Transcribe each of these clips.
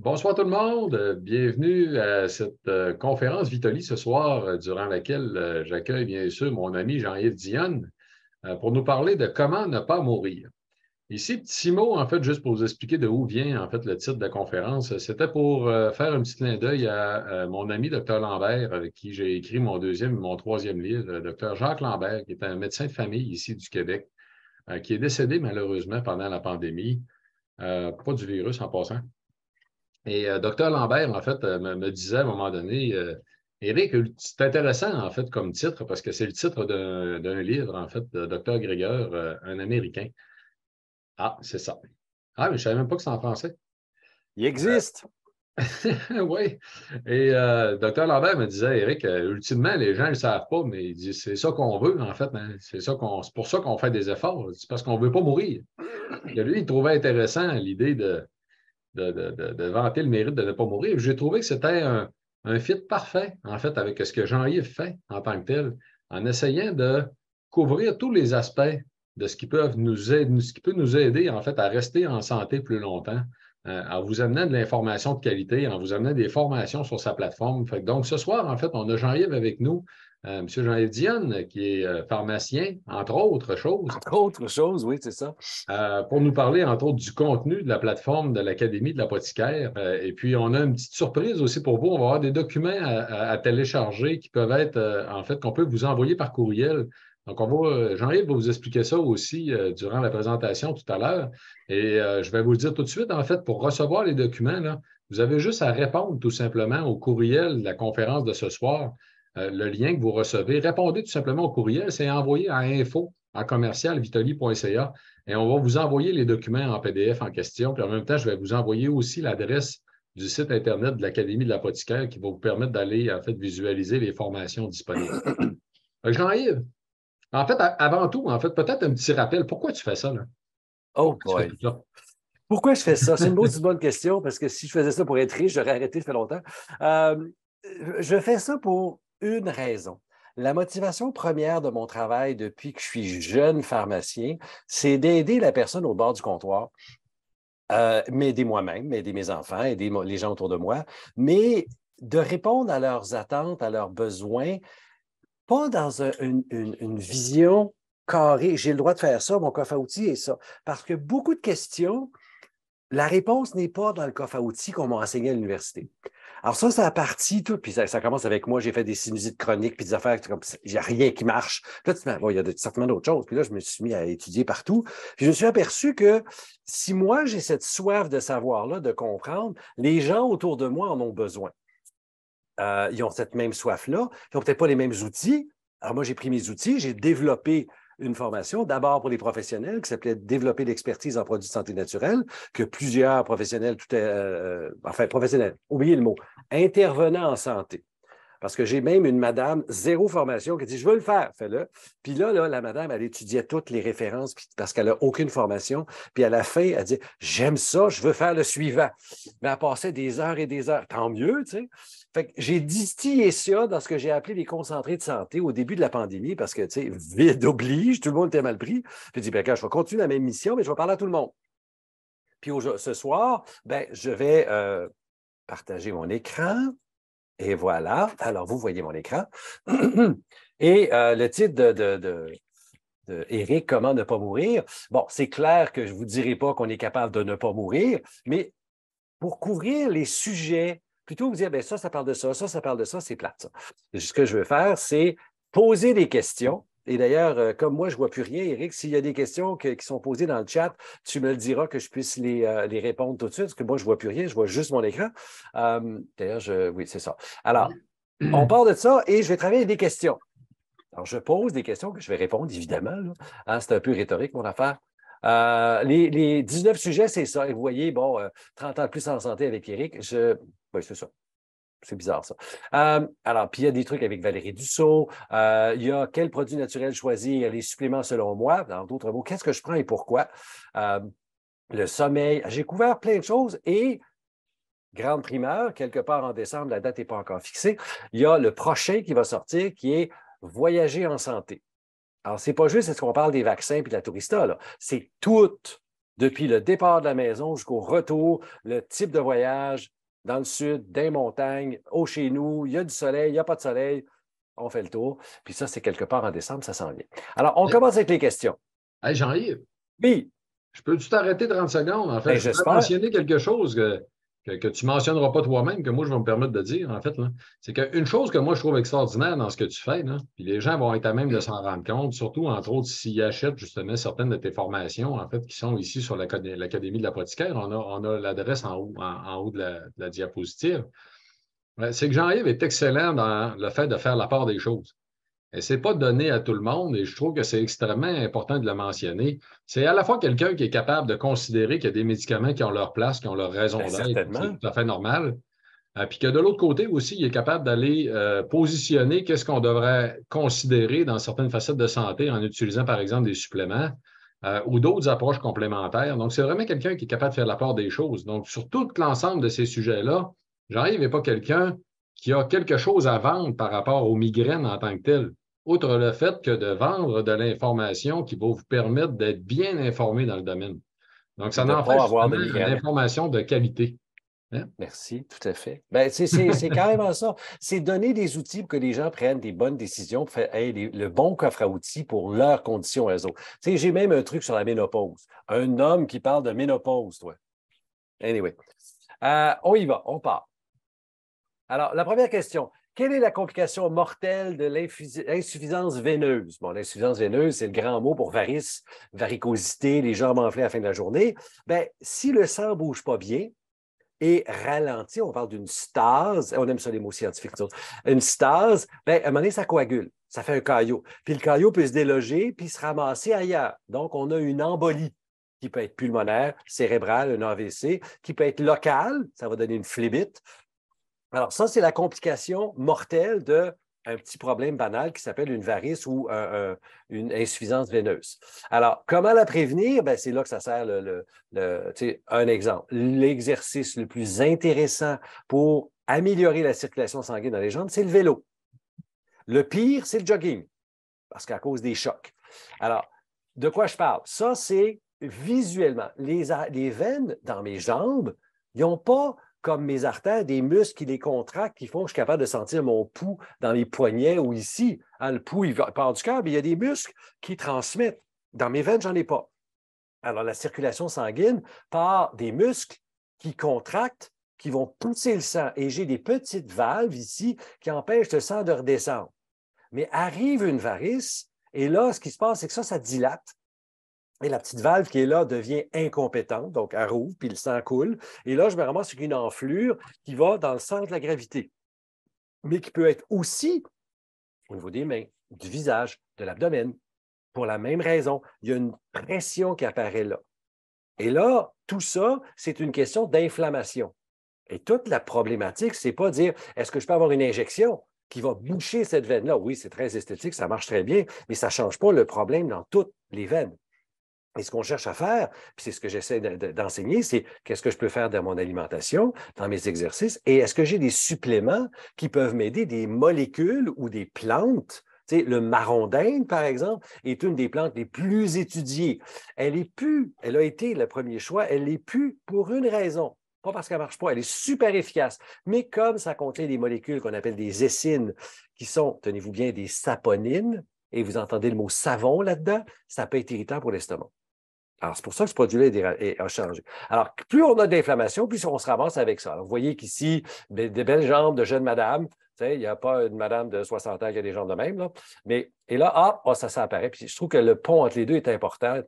Bonsoir tout le monde, bienvenue à cette conférence Vitali ce soir, durant laquelle j'accueille bien sûr mon ami Jean-Yves Dionne pour nous parler de comment ne pas mourir. Ici, petit mot, en fait, juste pour vous expliquer de où vient en fait le titre de la conférence. C'était pour faire un petit clin d'œil à mon ami Dr Lambert, avec qui j'ai écrit mon deuxième et mon troisième livre, Dr Jacques Lambert, qui est un médecin de famille ici du Québec, qui est décédé malheureusement pendant la pandémie, pas du virus en passant. Et Dr Lambert, en fait, me disait à un moment donné, Éric, c'est intéressant, en fait, comme titre, parce que c'est le titre d'un livre, en fait, de Dr Grieger, un Américain. Ah, c'est ça. Ah, mais je ne savais même pas que c'est en français. Il existe. Oui. Et Dr Lambert me disait, Éric, ultimement, les gens ne le savent pas, mais il dit, c'est ça qu'on veut, en fait. Hein. C'est pour ça qu'on fait des efforts. C'est parce qu'on ne veut pas mourir. Et lui, il trouvait intéressant l'idée de vanter le mérite de ne pas mourir. J'ai trouvé que c'était un fit parfait, en fait, avec ce que Jean-Yves fait en tant que tel, en essayant de couvrir tous les aspects de ce qui peut nous aider, en fait, à rester en santé plus longtemps, en vous amenant de l'information de qualité, en vous amenant des formations sur sa plateforme. Donc, ce soir, en fait, on a Jean-Yves avec nous, M. Jean-Yves Dionne, qui est pharmacien, entre autres choses. Entre autres choses, oui, c'est ça. Pour nous parler, entre autres, du contenu de la plateforme de l'Académie de l'apothicaire. Et puis, on a une petite surprise aussi pour vous. On va avoir des documents à télécharger qui peuvent être, en fait, qu'on peut vous envoyer par courriel. Donc, Jean-Yves va vous expliquer ça aussi durant la présentation tout à l'heure. Et je vais vous le dire tout de suite, en fait, pour recevoir les documents, là, vous avez juste à répondre tout simplement au courriel de la conférence de ce soir. Le lien que vous recevez, répondez tout simplement au courriel, c'est envoyé à info@vitali.ca. Et on va vous envoyer les documents en PDF en question. Puis en même temps, je vais vous envoyer aussi l'adresse du site Internet de l'Académie de l'apothicaire qui va vous permettre d'aller, en fait, visualiser les formations disponibles. Jean-Yves, en fait, avant tout, en fait, peut-être un petit rappel. Pourquoi tu fais ça, là? Oh Pourquoi tu fais boy. tout ça? Pourquoi je fais ça? C'est une bonne question parce que si je faisais ça pour être riche, j'aurais arrêté depuis longtemps. Euh, je fais ça pour une raison. La motivation première de mon travail depuis que je suis jeune pharmacien, c'est d'aider la personne au bord du comptoir, m'aider moi-même, m'aider mes enfants, aider les gens autour de moi, mais de répondre à leurs attentes, à leurs besoins, pas dans une vision carrée. J'ai le droit de faire ça, mon coffre à outils est ça. Parce que beaucoup de questions, la réponse n'est pas dans le coffre à outils qu'on m'a enseigné à l'université. Alors ça a parti tout, puis ça commence avec moi, j'ai fait des sinusites chroniques, puis des affaires, comme il n'y a rien qui marche. Puis là, bon, il y a certainement d'autres choses. Puis là, je me suis mis à étudier partout. Puis je me suis aperçu que si moi, j'ai cette soif de savoir-là, de comprendre, les gens autour de moi en ont besoin. Ils ont cette même soif-là. Ils n'ont peut-être pas les mêmes outils. Alors moi, j'ai pris mes outils, j'ai développé une formation, d'abord pour les professionnels, qui s'appelait Développer l'expertise en produits de santé naturelle, que plusieurs professionnels, professionnels, oubliez le mot, intervenants en santé. Parce que j'ai même une madame, zéro formation, qui dit, je veux le faire, fais-le. Puis là, la madame, elle étudiait toutes les références parce qu'elle n'a aucune formation. Puis à la fin, elle dit, j'aime ça, je veux faire le suivant. Mais elle passait des heures et des heures. Tant mieux, tu sais. Fait que j'ai distillé ça dans ce que j'ai appelé les concentrés de santé au début de la pandémie parce que, tu sais, vide oblige, tout le monde était mal pris. Puis j'ai dit, ben, quand je vais continuer la même mission, mais je vais parler à tout le monde. Puis ce soir, ben, je vais partager mon écran. Et voilà. Alors, vous voyez mon écran. Et le titre de Éric, comment ne pas mourir. Bon, c'est clair que je ne vous dirai pas qu'on est capable de ne pas mourir, mais pour couvrir les sujets, plutôt que de dire, ben ça parle de ça, ça parle de ça, c'est plate, ça. Ce que je veux faire, c'est poser des questions. Et d'ailleurs, comme moi, je ne vois plus rien, Éric, s'il y a des questions qui sont posées dans le chat, tu me le diras que je puisse les répondre tout de suite, parce que moi, je ne vois plus rien, je vois juste mon écran. D'ailleurs, oui, c'est ça. Alors, on part de ça et je vais travailler des questions. Alors, je pose des questions que je vais répondre, évidemment. Hein, c'est un peu rhétorique, mon affaire. Les 19 sujets, c'est ça. Et vous voyez, bon, 30 ans de plus en santé avec Éric, oui, c'est ça. C'est bizarre, ça. Alors, puis il y a des trucs avec Valérie Dussault. Il y a quel produit naturel choisir, les suppléments selon moi. Dans d'autres mots, qu'est-ce que je prends et pourquoi? Le sommeil. J'ai couvert plein de choses et, grande primeur, quelque part en décembre, la date n'est pas encore fixée, il y a le prochain qui va sortir qui est Voyager en santé. Alors, ce n'est pas juste est-ce qu'on parle des vaccins et de la tourista, là. C'est tout, depuis le départ de la maison jusqu'au retour, le type de voyage, dans le sud, des montagnes, au chez nous, il y a du soleil, il n'y a pas de soleil, on fait le tour. Puis ça, c'est quelque part en décembre, ça s'en vient. Alors, on Hey, commence avec les questions. hey, Jean-Yves, Oui, je peux-tu t'arrêter 30 secondes? En fait, ben, je voudrais j'espère. mentionner quelque chose que tu ne mentionneras pas toi-même, que moi, je vais me permettre de dire, en fait, là. C'est qu'une chose que moi, je trouve extraordinaire dans ce que tu fais, là, puis les gens vont être à même de s'en rendre compte, surtout, entre autres, s'ils achètent justement certaines de tes formations, en fait, qui sont ici sur l'Académie de l'apothicaire. On a l'adresse en haut de la diapositive. Ouais, c'est que Jean-Yves est excellent dans le fait de faire la part des choses. Et ce n'est pas donné à tout le monde et je trouve que c'est extrêmement important de le mentionner. C'est à la fois quelqu'un qui est capable de considérer qu'il y a des médicaments qui ont leur place, qui ont leur raison Ben, d'être, c'est certainement. tout à fait normal. Puis que de l'autre côté aussi, il est capable d'aller positionner qu'est-ce qu'on devrait considérer dans certaines facettes de santé en utilisant, par exemple, des suppléments ou d'autres approches complémentaires. Donc, c'est vraiment quelqu'un qui est capable de faire la part des choses. Donc, sur tout l'ensemble de ces sujets-là, Jean-Yves n'est pas quelqu'un qui a quelque chose à vendre par rapport aux migraines en tant que telles, outre le fait que de vendre de l'information qui va vous permettre d'être bien informé dans le domaine. Donc, Puis ça de ne en fait pas avoir de justement une migraine. information de qualité. Hein? Merci, tout à fait. Ben, c'est carrément ça. C'est donner des outils pour que les gens prennent des bonnes décisions, pour faire hey, le bon coffre à outils pour leurs conditions eux autres. Tu sais, j'ai même un truc sur la ménopause. Un homme qui parle de ménopause, toi. Anyway. On y va, on part. Alors, la première question. Quelle est la complication mortelle de l'insuffisance veineuse? Bon, l'insuffisance veineuse, c'est le grand mot pour varice, varicosité, les jambes enflées à la fin de la journée. Bien, si le sang ne bouge pas bien, et ralenti, on parle d'une stase, on aime ça les mots scientifiques, une stase, bien, à un moment donné, ça coagule, ça fait un caillot. Puis le caillot peut se déloger puis se ramasser ailleurs. Donc, on a une embolie qui peut être pulmonaire, cérébrale, un AVC, qui peut être locale, ça va donner une phlébite. Alors, ça, c'est la complication mortelle d'un petit problème banal qui s'appelle une varice ou une insuffisance veineuse. Alors, comment la prévenir? Ben, c'est là que ça sert un exemple. L'exercice le plus intéressant pour améliorer la circulation sanguine dans les jambes, c'est le vélo. Le pire, c'est le jogging, parce qu'à cause des chocs. Alors, de quoi je parle? Ça, c'est visuellement. Les veines dans mes jambes, ils n'ont pas, comme mes artères, des muscles qui les contractent, qui font que je suis capable de sentir mon pouls dans les poignets ou ici. Hein, le pouls, il part du cœur, mais il y a des muscles qui transmettent. Dans mes veines, j'en ai pas. Alors, la circulation sanguine part des muscles qui contractent, qui vont pousser le sang. Et j'ai des petites valves ici qui empêchent le sang de redescendre. Mais arrive une varice, et là, ce qui se passe, c'est que ça dilate. Et la petite valve qui est là devient incompétente, donc elle rouvre, puis le sang coule. Et là, je me ramasse avec une enflure qui va dans le centre de la gravité, mais qui peut être aussi au niveau des mains, du visage, de l'abdomen, pour la même raison. Il y a une pression qui apparaît là. Et là, tout ça, c'est une question d'inflammation. Et toute la problématique, c'est pas dire est-ce que je peux avoir une injection qui va boucher cette veine-là? Oui, c'est très esthétique, ça marche très bien, mais ça ne change pas le problème dans toutes les veines. Et ce qu'on cherche à faire, puis c'est ce que j'essaie d'enseigner, c'est qu'est-ce que je peux faire dans mon alimentation, dans mes exercices, et est-ce que j'ai des suppléments qui peuvent m'aider, des molécules ou des plantes. Tu sais, le marron d'Inde, par exemple, est une des plantes les plus étudiées. Elle a été le premier choix, elle n'est plus pour une raison. Pas parce qu'elle ne marche pas, elle est super efficace. Mais comme ça contient des molécules qu'on appelle des essines, qui sont, tenez-vous bien, des saponines, et vous entendez le mot savon là-dedans, ça peut être irritant pour l'estomac. Alors, c'est pour ça que ce produit-là a changé. Alors, plus on a d'inflammation, plus on se ramasse avec ça. Alors, vous voyez qu'ici, des belles jambes de jeune madame. Il n'y a pas une madame de 60 ans qui a des jambes de même. Là. Mais, et là, ça apparaît. Puis je trouve que le pont entre les deux est important.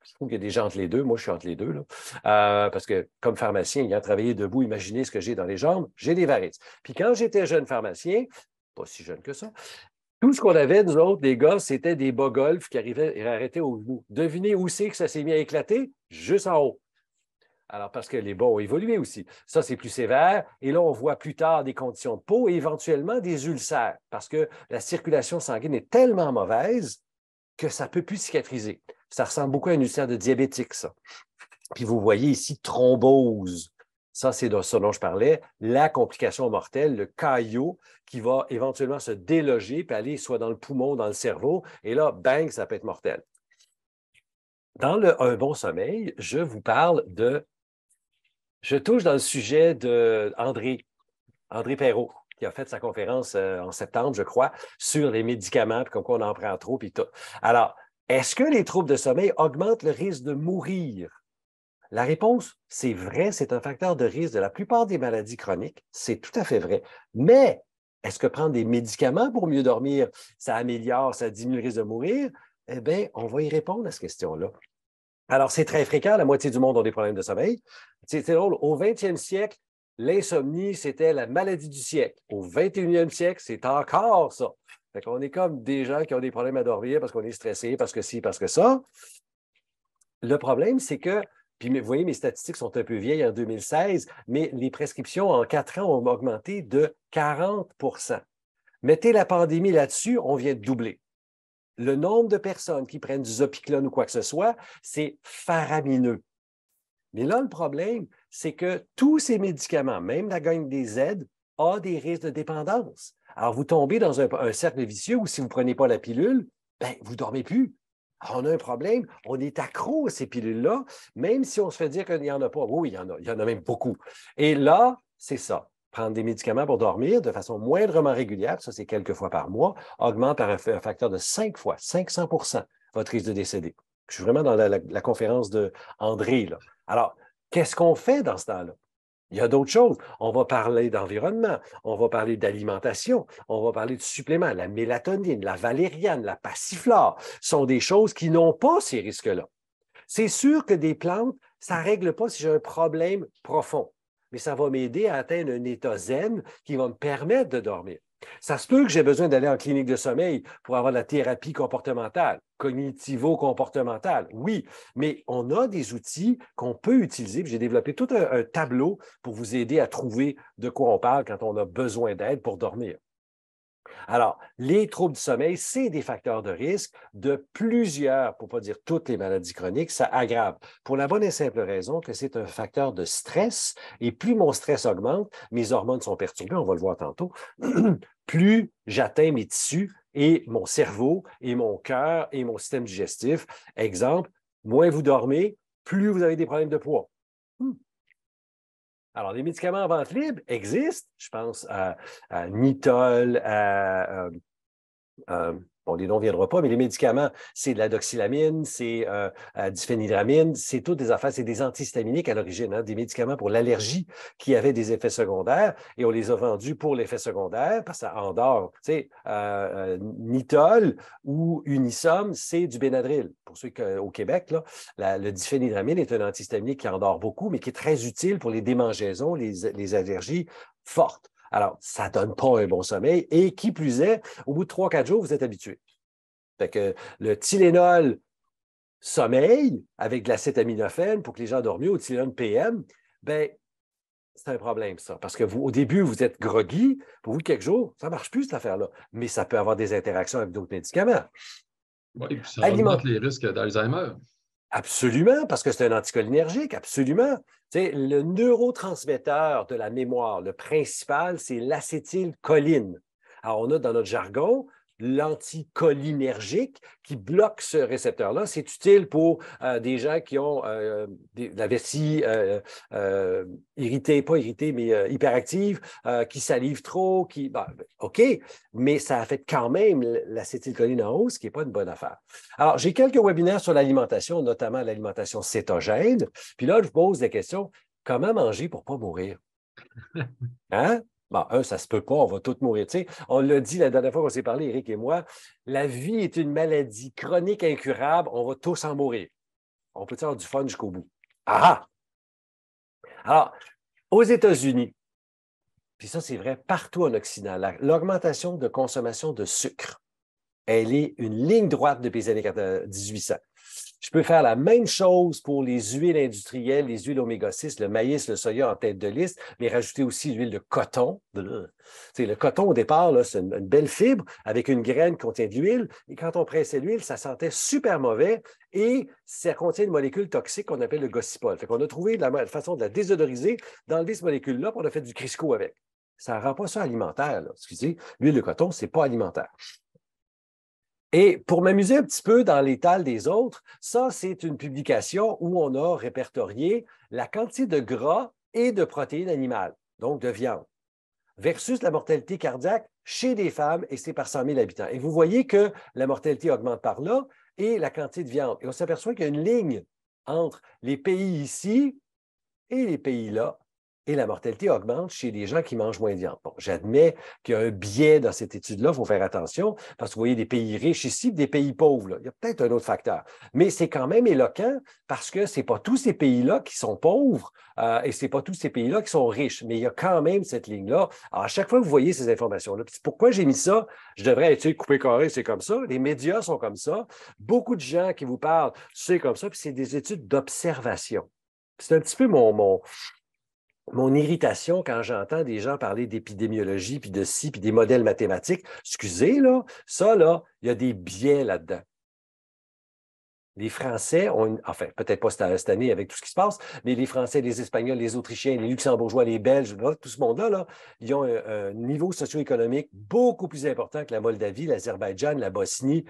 Je trouve qu'il y a des gens entre les deux. Moi, je suis entre les deux. Là. Parce que comme pharmacien, ayant travaillé debout, imaginez ce que j'ai dans les jambes, j'ai des varices. Puis quand j'étais jeune pharmacien, pas si jeune que ça, tout ce qu'on avait, nous autres, les gars, c'était des bas golf qui arrivaient et arrêtaient au bout. Devinez où c'est que ça s'est mis à éclater? Juste en haut. Alors, parce que les bas ont évolué aussi. Ça, c'est plus sévère. Et là, on voit plus tard des conditions de peau et éventuellement des ulcères, parce que la circulation sanguine est tellement mauvaise que ça ne peut plus cicatriser. Ça ressemble beaucoup à un ulcère de diabétique, ça. Puis vous voyez ici thrombose. Ça, c'est de ce dont je parlais, la complication mortelle, le caillot qui va éventuellement se déloger puis aller soit dans le poumon, dans le cerveau, et là, bang, ça peut être mortel. Dans un bon sommeil, je vous parle de Je touche dans le sujet d'André Perrault, qui a fait sa conférence en septembre, je crois, sur les médicaments, puis comme quoi on en prend trop, puis tout. Alors, est-ce que les troubles de sommeil augmentent le risque de mourir? La réponse, c'est vrai, c'est un facteur de risque de la plupart des maladies chroniques. C'est tout à fait vrai. Mais est-ce que prendre des médicaments pour mieux dormir, ça améliore, ça diminue le risque de mourir? Eh bien, on va y répondre à cette question-là. Alors, c'est très fréquent, la moitié du monde a des problèmes de sommeil. C'est drôle, au 20e siècle, l'insomnie, c'était la maladie du siècle. Au 21e siècle, c'est encore ça. Fait qu'on est comme des gens qui ont des problèmes à dormir parce qu'on est stressé, parce que ci, parce que ça. Le problème, c'est que, puis vous voyez, mes statistiques sont un peu vieilles en 2016, mais les prescriptions en 4 ans ont augmenté de 40 %. Mettez la pandémie là-dessus, on vient de doubler. Le nombre de personnes qui prennent du Zopiclone ou quoi que ce soit, c'est faramineux. Mais là, le problème, c'est que tous ces médicaments, même la gagne des aides, a des risques de dépendance. Alors, vous tombez dans un cercle vicieux où si vous ne prenez pas la pilule, ben, vous ne dormez plus. Alors, on a un problème, on est accro à ces pilules-là, même si on se fait dire qu'il n'y en a pas. Oui, il y en a même beaucoup. Et là, c'est ça. Prendre des médicaments pour dormir de façon moindrement régulière, ça c'est quelques fois par mois, augmente par un facteur de 5 fois, 500 votre risque de décéder. Je suis vraiment dans la conférence de André, là. Alors, qu'est-ce qu'on fait dans ce temps-là? Il y a d'autres choses. On va parler d'environnement, on va parler d'alimentation, on va parler de suppléments. La mélatonine, la valériane, la passiflore sont des choses qui n'ont pas ces risques-là. C'est sûr que des plantes, ça ne règle pas si j'ai un problème profond, mais ça va m'aider à atteindre un état zen qui va me permettre de dormir. Ça se peut que j'ai besoin d'aller en clinique de sommeil pour avoir de la thérapie comportementale, cognitivo-comportementale, oui, mais on a des outils qu'on peut utiliser. J'ai développé tout un tableau pour vous aider à trouver de quoi on parle quand on a besoin d'aide pour dormir. Alors, les troubles du sommeil, c'est des facteurs de risque de plusieurs, pour ne pas dire toutes les maladies chroniques, ça aggrave. Pour la bonne et simple raison que c'est un facteur de stress, et plus mon stress augmente, mes hormones sont perturbées, on va le voir tantôt, plus j'atteins mes tissus et mon cerveau et mon cœur et mon système digestif. Exemple, moins vous dormez, plus vous avez des problèmes de poids. Alors, les médicaments en vente libre existent. Je pense à Nitol, bon, les noms ne viendront pas, mais les médicaments, c'est de la doxylamine, c'est diphénhydramine, c'est toutes des affaires, c'est des antihistaminiques à l'origine, hein, des médicaments pour l'allergie qui avaient des effets secondaires et on les a vendus pour l'effet secondaire parce que ça endort. Tu sais, Nitol ou Unisom, c'est du Benadryl. Pour ceux au Québec, là, le diphénhydramine est un antihistaminique qui endort beaucoup, mais qui est très utile pour les démangeaisons, les allergies fortes. Alors, ça ne donne pas un bon sommeil. Et qui plus est, au bout de 3-4 jours, vous êtes habitué. Fait que le Tylenol sommeil avec de l'acétaminophène pour que les gens dorment mieux, au Tylenol PM, ben c'est un problème, ça. Parce que vous, au début, vous êtes groggy. Pour vous, quelques jours, ça ne marche plus, cette affaire-là. Mais ça peut avoir des interactions avec d'autres médicaments. Oui, puis ça augmente les risques d'Alzheimer. Absolument, parce que c'est un anticholinergique, absolument. Tu sais, le neurotransmetteur de la mémoire, le principal, c'est l'acétylcholine. Alors, on a dans notre jargon l'anticholinergique qui bloque ce récepteur-là. C'est utile pour des gens qui ont la vessie irritée, pas irritée, mais hyperactive, qui salivent trop, OK, mais ça affecte quand même l'acétylcholine en hausse, ce qui n'est pas une bonne affaire. Alors, j'ai quelques webinaires sur l'alimentation, notamment l'alimentation cétogène. Puis là, je vous pose des questions. Comment manger pour ne pas mourir? Hein? Bon, ça se peut pas, on va tous mourir. Tu sais, on l'a dit la dernière fois qu'on s'est parlé, Éric et moi, la vie est une maladie chronique incurable, on va tous en mourir. On peut avoir du fun jusqu'au bout. Ah! Alors, aux États-Unis, puis ça, c'est vrai partout en Occident, l'augmentation de consommation de sucre, elle est une ligne droite depuis les années 1800. Je peux faire la même chose pour les huiles industrielles, les huiles oméga-6, le maïs, le soya en tête de liste, mais rajouter aussi l'huile de coton. Le coton, au départ, c'est une belle fibre avec une graine qui contient de l'huile. Et quand on pressait l'huile, ça sentait super mauvais et ça contient une molécule toxique qu'on appelle le gossipol. Fait qu'on a trouvé la façon de la désodoriser, d'enlever cette molécule-là, puis on a fait du Crisco avec. Ça ne rend pas ça alimentaire. Là. Excusez, l'huile de coton, ce n'est pas alimentaire. Et pour m'amuser un petit peu dans l'étal des autres, ça, c'est une publication où on a répertorié la quantité de gras et de protéines animales, donc de viande, versus la mortalité cardiaque chez des femmes, et c'est par 100 000 habitants. Et vous voyez que la mortalité augmente par là et la quantité de viande. Et on s'aperçoit qu'il y a une ligne entre les pays ici et les pays là, et la mortalité augmente chez les gens qui mangent moins de viande. Bon, j'admets qu'il y a un biais dans cette étude-là, il faut faire attention, parce que vous voyez des pays riches ici et des pays pauvres, là. Il y a peut-être un autre facteur. Mais c'est quand même éloquent parce que ce n'est pas tous ces pays-là qui sont pauvres et ce n'est pas tous ces pays-là qui sont riches. Mais il y a quand même cette ligne-là. Alors, à chaque fois que vous voyez ces informations-là, pourquoi j'ai mis ça? Je devrais être coupé carré, c'est comme ça. Les médias sont comme ça. Beaucoup de gens qui vous parlent, c'est comme ça. Puis c'est des études d'observation. C'est un petit peu mon irritation quand j'entends des gens parler d'épidémiologie, puis de ci, puis des modèles mathématiques. Excusez, là, ça, là, il y a des biais là-dedans. Les Français ont enfin, peut-être pas cette année avec tout ce qui se passe, mais les Français, les Espagnols, les Autrichiens, les Luxembourgeois, les Belges, tout ce monde-là, là, ils ont un niveau socio-économique beaucoup plus important que la Moldavie, l'Azerbaïdjan, la Bosnie.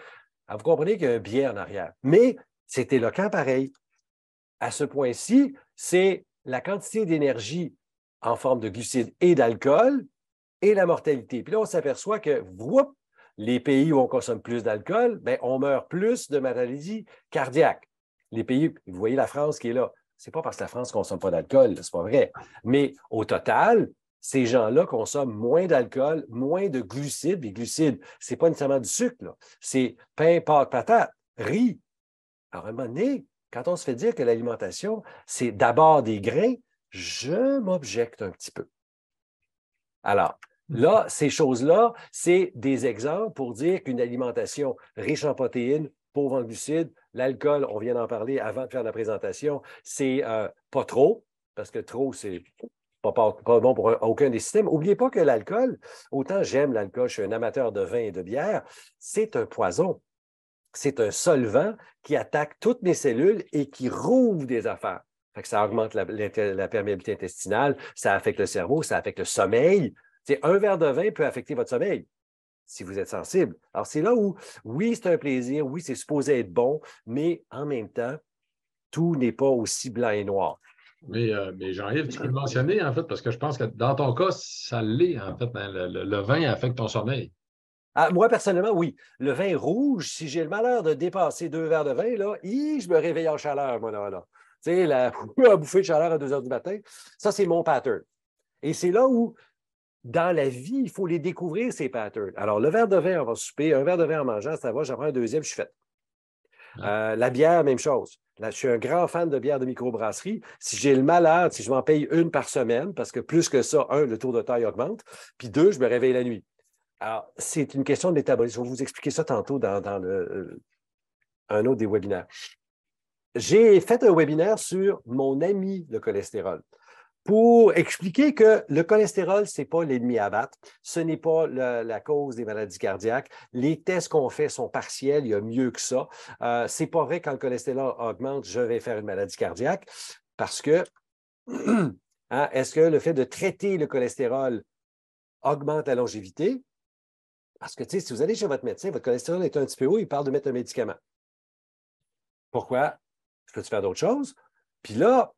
Alors, vous comprenez qu'il y a un biais en arrière. Mais c'est éloquent pareil. À ce point-ci, c'est la quantité d'énergie en forme de glucides et d'alcool et la mortalité. Puis là, on s'aperçoit que, les pays où on consomme plus d'alcool, bien, on meurt plus de maladies cardiaques. Les pays, vous voyez la France qui est là. Ce n'est pas parce que la France ne consomme pas d'alcool, ce n'est pas vrai. Mais au total, ces gens-là consomment moins d'alcool, moins de glucides. Les glucides, ce n'est pas nécessairement du sucre, c'est pain, pâtes, patates, riz. Alors, à un moment donné, quand on se fait dire que l'alimentation, c'est d'abord des grains, je m'objecte un petit peu. Alors, là, ces choses-là, c'est des exemples pour dire qu'une alimentation riche en protéines, pauvre en glucides, l'alcool, on vient d'en parler avant de faire la présentation, c'est pas trop, parce que trop, c'est pas bon pour aucun des systèmes. N'oubliez pas que l'alcool, autant j'aime l'alcool, je suis un amateur de vin et de bière, c'est un poison. C'est un solvant qui attaque toutes mes cellules et qui rouvre des affaires. Fait que ça augmente la perméabilité intestinale, ça affecte le cerveau, ça affecte le sommeil. Un verre de vin peut affecter votre sommeil si vous êtes sensible. Alors, c'est là où, oui, c'est un plaisir, oui, c'est supposé être bon, mais en même temps, tout n'est pas aussi blanc et noir. Mais Jean-Yves, tu peux le mentionner, en fait, parce que je pense que dans ton cas, ça l'est, en fait. Hein, le vin affecte ton sommeil. Ah, moi, personnellement, oui. Le vin rouge, si j'ai le malheur de dépasser 2 verres de vin, là, je me réveille en chaleur, moi, là. Tu sais, la bouffée de chaleur à 2 heures du matin, ça, c'est mon pattern. Et c'est là où, dans la vie, il faut les découvrir, ces patterns. Alors, le verre de vin, on va souper, un verre de vin en mangeant, ça va, j'en prends un deuxième, je suis fait. La bière, même chose. Là, je suis un grand fan de bière de microbrasserie. Si j'ai le malheur, si je m'en paye une par semaine, parce que plus que ça, le tour de taille augmente, puis 2, je me réveille la nuit. Alors, c'est une question de métabolisme. Je vais vous expliquer ça tantôt dans un autre des webinaires. J'ai fait un webinaire sur mon ami le cholestérol pour expliquer que le cholestérol, ce n'est pas l'ennemi à battre, ce n'est pas la cause des maladies cardiaques. Les tests qu'on fait sont partiels, il y a mieux que ça. Ce n'est pas vrai quand le cholestérol augmente, je vais faire une maladie cardiaque parce que est-ce que le fait de traiter le cholestérol augmente la longévité? Parce que, tu sais, si vous allez chez votre médecin, votre cholestérol est un petit peu haut, il parle de mettre un médicament. Pourquoi? Je peux-tu faire d'autres choses? Puis là,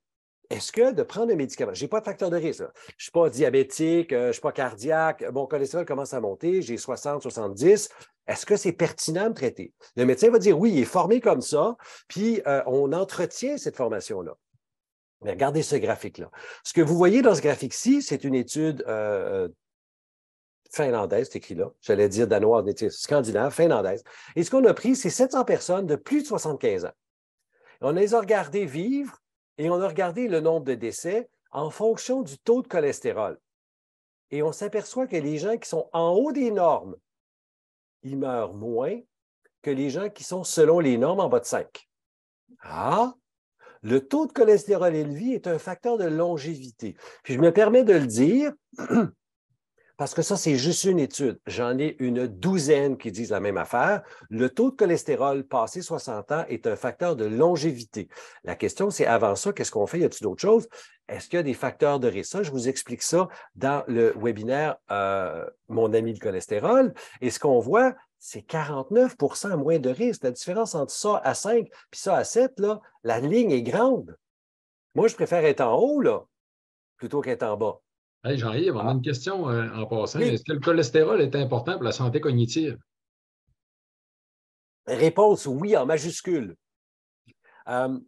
est-ce que de prendre un médicament, je n'ai pas de facteur de risque, là. Je ne suis pas diabétique, je ne suis pas cardiaque, mon cholestérol commence à monter, j'ai 60, 70. Est-ce que c'est pertinent de traiter? Le médecin va dire oui, il est formé comme ça, puis on entretient cette formation-là. Mais regardez ce graphique-là. Ce que vous voyez dans ce graphique-ci, c'est une étude finlandaise, c'est écrit là. J'allais dire danoise, mais scandinave, finlandaise. Et ce qu'on a pris, c'est 700 personnes de plus de 75 ans. On les a regardées vivre et on a regardé le nombre de décès en fonction du taux de cholestérol. Et on s'aperçoit que les gens qui sont en haut des normes, ils meurent moins que les gens qui sont selon les normes en bas de 5. Ah! Le taux de cholestérol élevé est un facteur de longévité. Puis je me permets de le dire parce que ça, c'est juste une étude. J'en ai une douzaine qui disent la même affaire. Le taux de cholestérol passé 60 ans est un facteur de longévité. La question, c'est avant ça, qu'est-ce qu'on fait? Y a-t-il d'autres choses? Est-ce qu'il y a des facteurs de risque? Ça, je vous explique ça dans le webinaire Mon ami le cholestérol. Et ce qu'on voit, c'est 49 % moins de risque. La différence entre ça à 5 puis ça à 7, là, la ligne est grande. Moi, je préfère être en haut, là. plutôt qu'être en bas. Hey, Jean-Yves, on a Ah, une question en passant. oui, Est-ce que le cholestérol est important pour la santé cognitive? réponse oui en majuscule. Euh,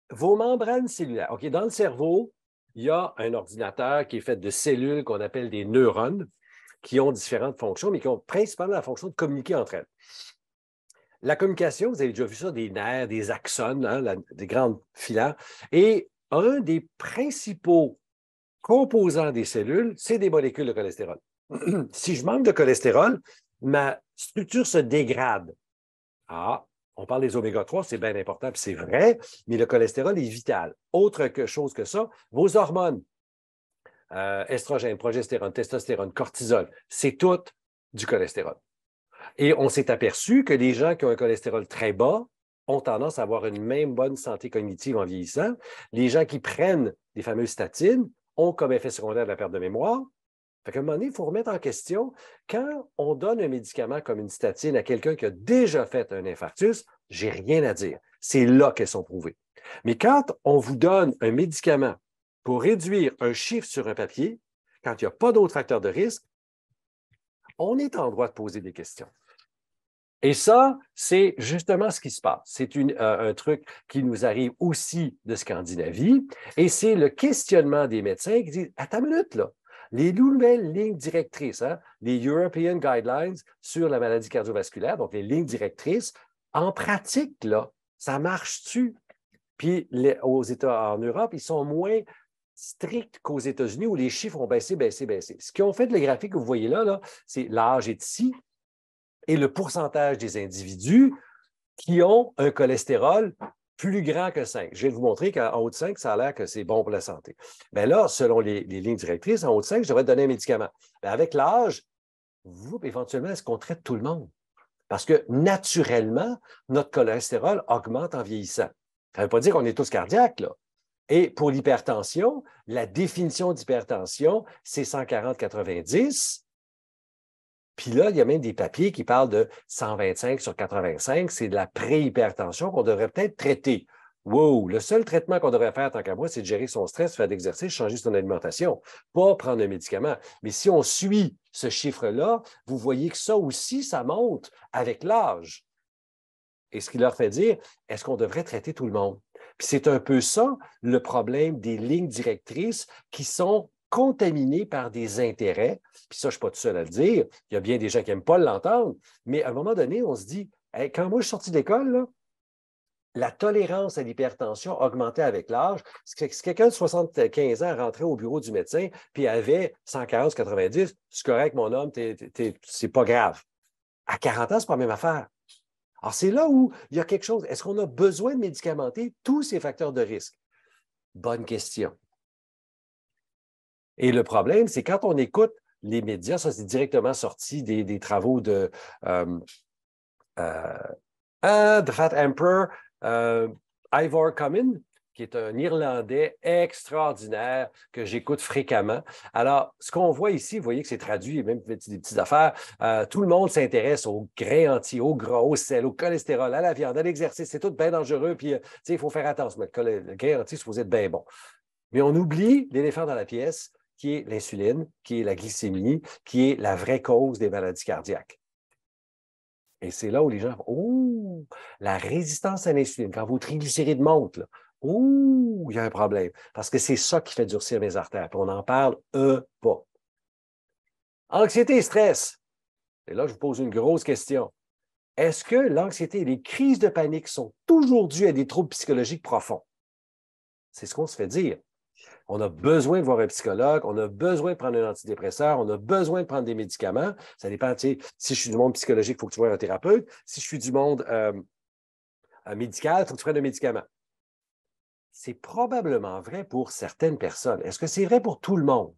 Vos membranes cellulaires. OK, dans le cerveau, il y a un ordinateur qui est fait de cellules qu'on appelle des neurones, qui ont différentes fonctions, mais qui ont principalement la fonction de communiquer entre elles. La communication, vous avez déjà vu ça, des nerfs, des axones, hein, des grandes filants. Et un des principaux composants des cellules, c'est des molécules de cholestérol. Si je manque de cholestérol, ma structure se dégrade. Ah, on parle des oméga-3, c'est bien important, puis c'est vrai, mais le cholestérol est vital. Autre chose que ça, vos hormones, estrogène, progestérone, testostérone, cortisol, c'est tout du cholestérol. Et on s'est aperçu que les gens qui ont un cholestérol très bas ont tendance à avoir une même bonne santé cognitive en vieillissant. Les gens qui prennent des fameuses statines ont comme effet secondaire de la perte de mémoire. Fait qu'à un moment donné, il faut remettre en question, quand on donne un médicament comme une statine à quelqu'un qui a déjà fait un infarctus, j'ai rien à dire. C'est là qu'elles sont prouvées. Mais quand on vous donne un médicament pour réduire un chiffre sur un papier, quand il n'y a pas d'autres facteurs de risque, on est en droit de poser des questions. Et ça, c'est justement ce qui se passe. C'est un truc qui nous arrive aussi de Scandinavie, et c'est le questionnement des médecins qui disent, attends une minute, là, les nouvelles lignes directrices, hein, les European Guidelines sur la maladie cardiovasculaire, donc les lignes directrices, en pratique, là, ça marche-tu? Puis aux États, en Europe, ils sont moins stricts qu'aux États-Unis où les chiffres ont baissé, baissé, baissé. Ce qu'ils ont fait, le graphique que vous voyez là c'est l'âge est ici, et le pourcentage des individus qui ont un cholestérol plus grand que 5. Je vais vous montrer qu'en haut de 5, ça a l'air que c'est bon pour la santé. Bien là, selon les lignes directrices, en haut de 5, je devrais donner un médicament. Bien, avec l'âge, éventuellement, est-ce qu'on traite tout le monde? Parce que naturellement, notre cholestérol augmente en vieillissant. Ça ne veut pas dire qu'on est tous cardiaques, là. Et pour l'hypertension, la définition d'hypertension, c'est 140-90. Puis là, il y a même des papiers qui parlent de 125 sur 85. C'est de la préhypertension qu'on devrait peut-être traiter. Wow! Le seul traitement qu'on devrait faire, tant qu'à moi, c'est de gérer son stress, faire de l'exercice, changer son alimentation, pas prendre un médicament. Mais si on suit ce chiffre-là, vous voyez que ça aussi, ça monte avec l'âge. Et ce qui leur fait dire, est-ce qu'on devrait traiter tout le monde? Puis c'est un peu ça, le problème des lignes directrices qui sont contaminées par des intérêts. Puis ça, je ne suis pas tout seul à le dire. Il y a bien des gens qui n'aiment pas l'entendre. Mais à un moment donné, on se dit, hey, quand moi je suis sorti d'école, là, la tolérance à l'hypertension augmentait avec l'âge. Si quelqu'un de 75 ans rentrait au bureau du médecin puis avait 140-90, c'est correct, mon homme, c'est pas grave. À 40 ans, c'est pas la même affaire. Alors, c'est là où il y a quelque chose. Est-ce qu'on a besoin de médicamenter tous ces facteurs de risque? Bonne question. Et le problème, c'est quand on écoute les médias, ça c'est directement sorti des travaux de The Fat Emperor, Ivor Cummins, qui est un Irlandais extraordinaire que j'écoute fréquemment. Alors, ce qu'on voit ici, vous voyez que c'est traduit, et même des petites affaires, tout le monde s'intéresse aux grains entiers, au gras, au sel, au cholestérol, à la viande, à l'exercice. C'est tout bien dangereux, puis il faut faire attention. Le grain entier est supposé être bien bon. Mais on oublie l'éléphant dans la pièce, qui est l'insuline, qui est la glycémie, qui est la vraie cause des maladies cardiaques. Et c'est là où les gens font, oh, la résistance à l'insuline, quand vos triglycérides montent, là, oh, il y a un problème. Parce que c'est ça qui fait durcir mes artères. Puis on n'en parle pas. Anxiété et stress. Et là, je vous pose une grosse question. Est-ce que l'anxiété et les crises de panique sont toujours dues à des troubles psychologiques profonds? C'est ce qu'on se fait dire. On a besoin de voir un psychologue, on a besoin de prendre un antidépresseur, on a besoin de prendre des médicaments. Ça dépend, tu sais, si je suis du monde psychologique, il faut que tu vois un thérapeute. Si je suis du monde médical, il faut que tu prennes un médicament. C'est probablement vrai pour certaines personnes. Est-ce que c'est vrai pour tout le monde?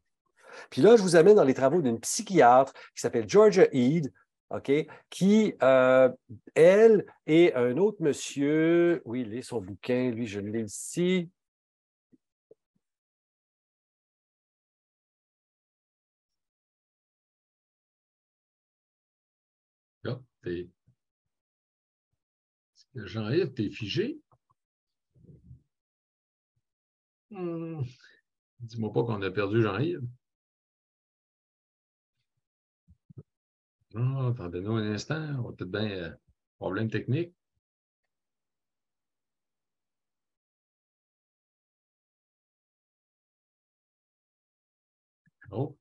Puis là, je vous amène dans les travaux d'une psychiatre qui s'appelle Georgia Ede, OK, qui, elle et un autre monsieur, oui, il est son bouquin, lui, je l'ai ici. Là, Jean-Yves, t'es figé? Hmm. Dis-moi pas qu'on a perdu Jean-Yves. Ah, attendez-nous un instant. On a peut-être bien problème technique. Oh.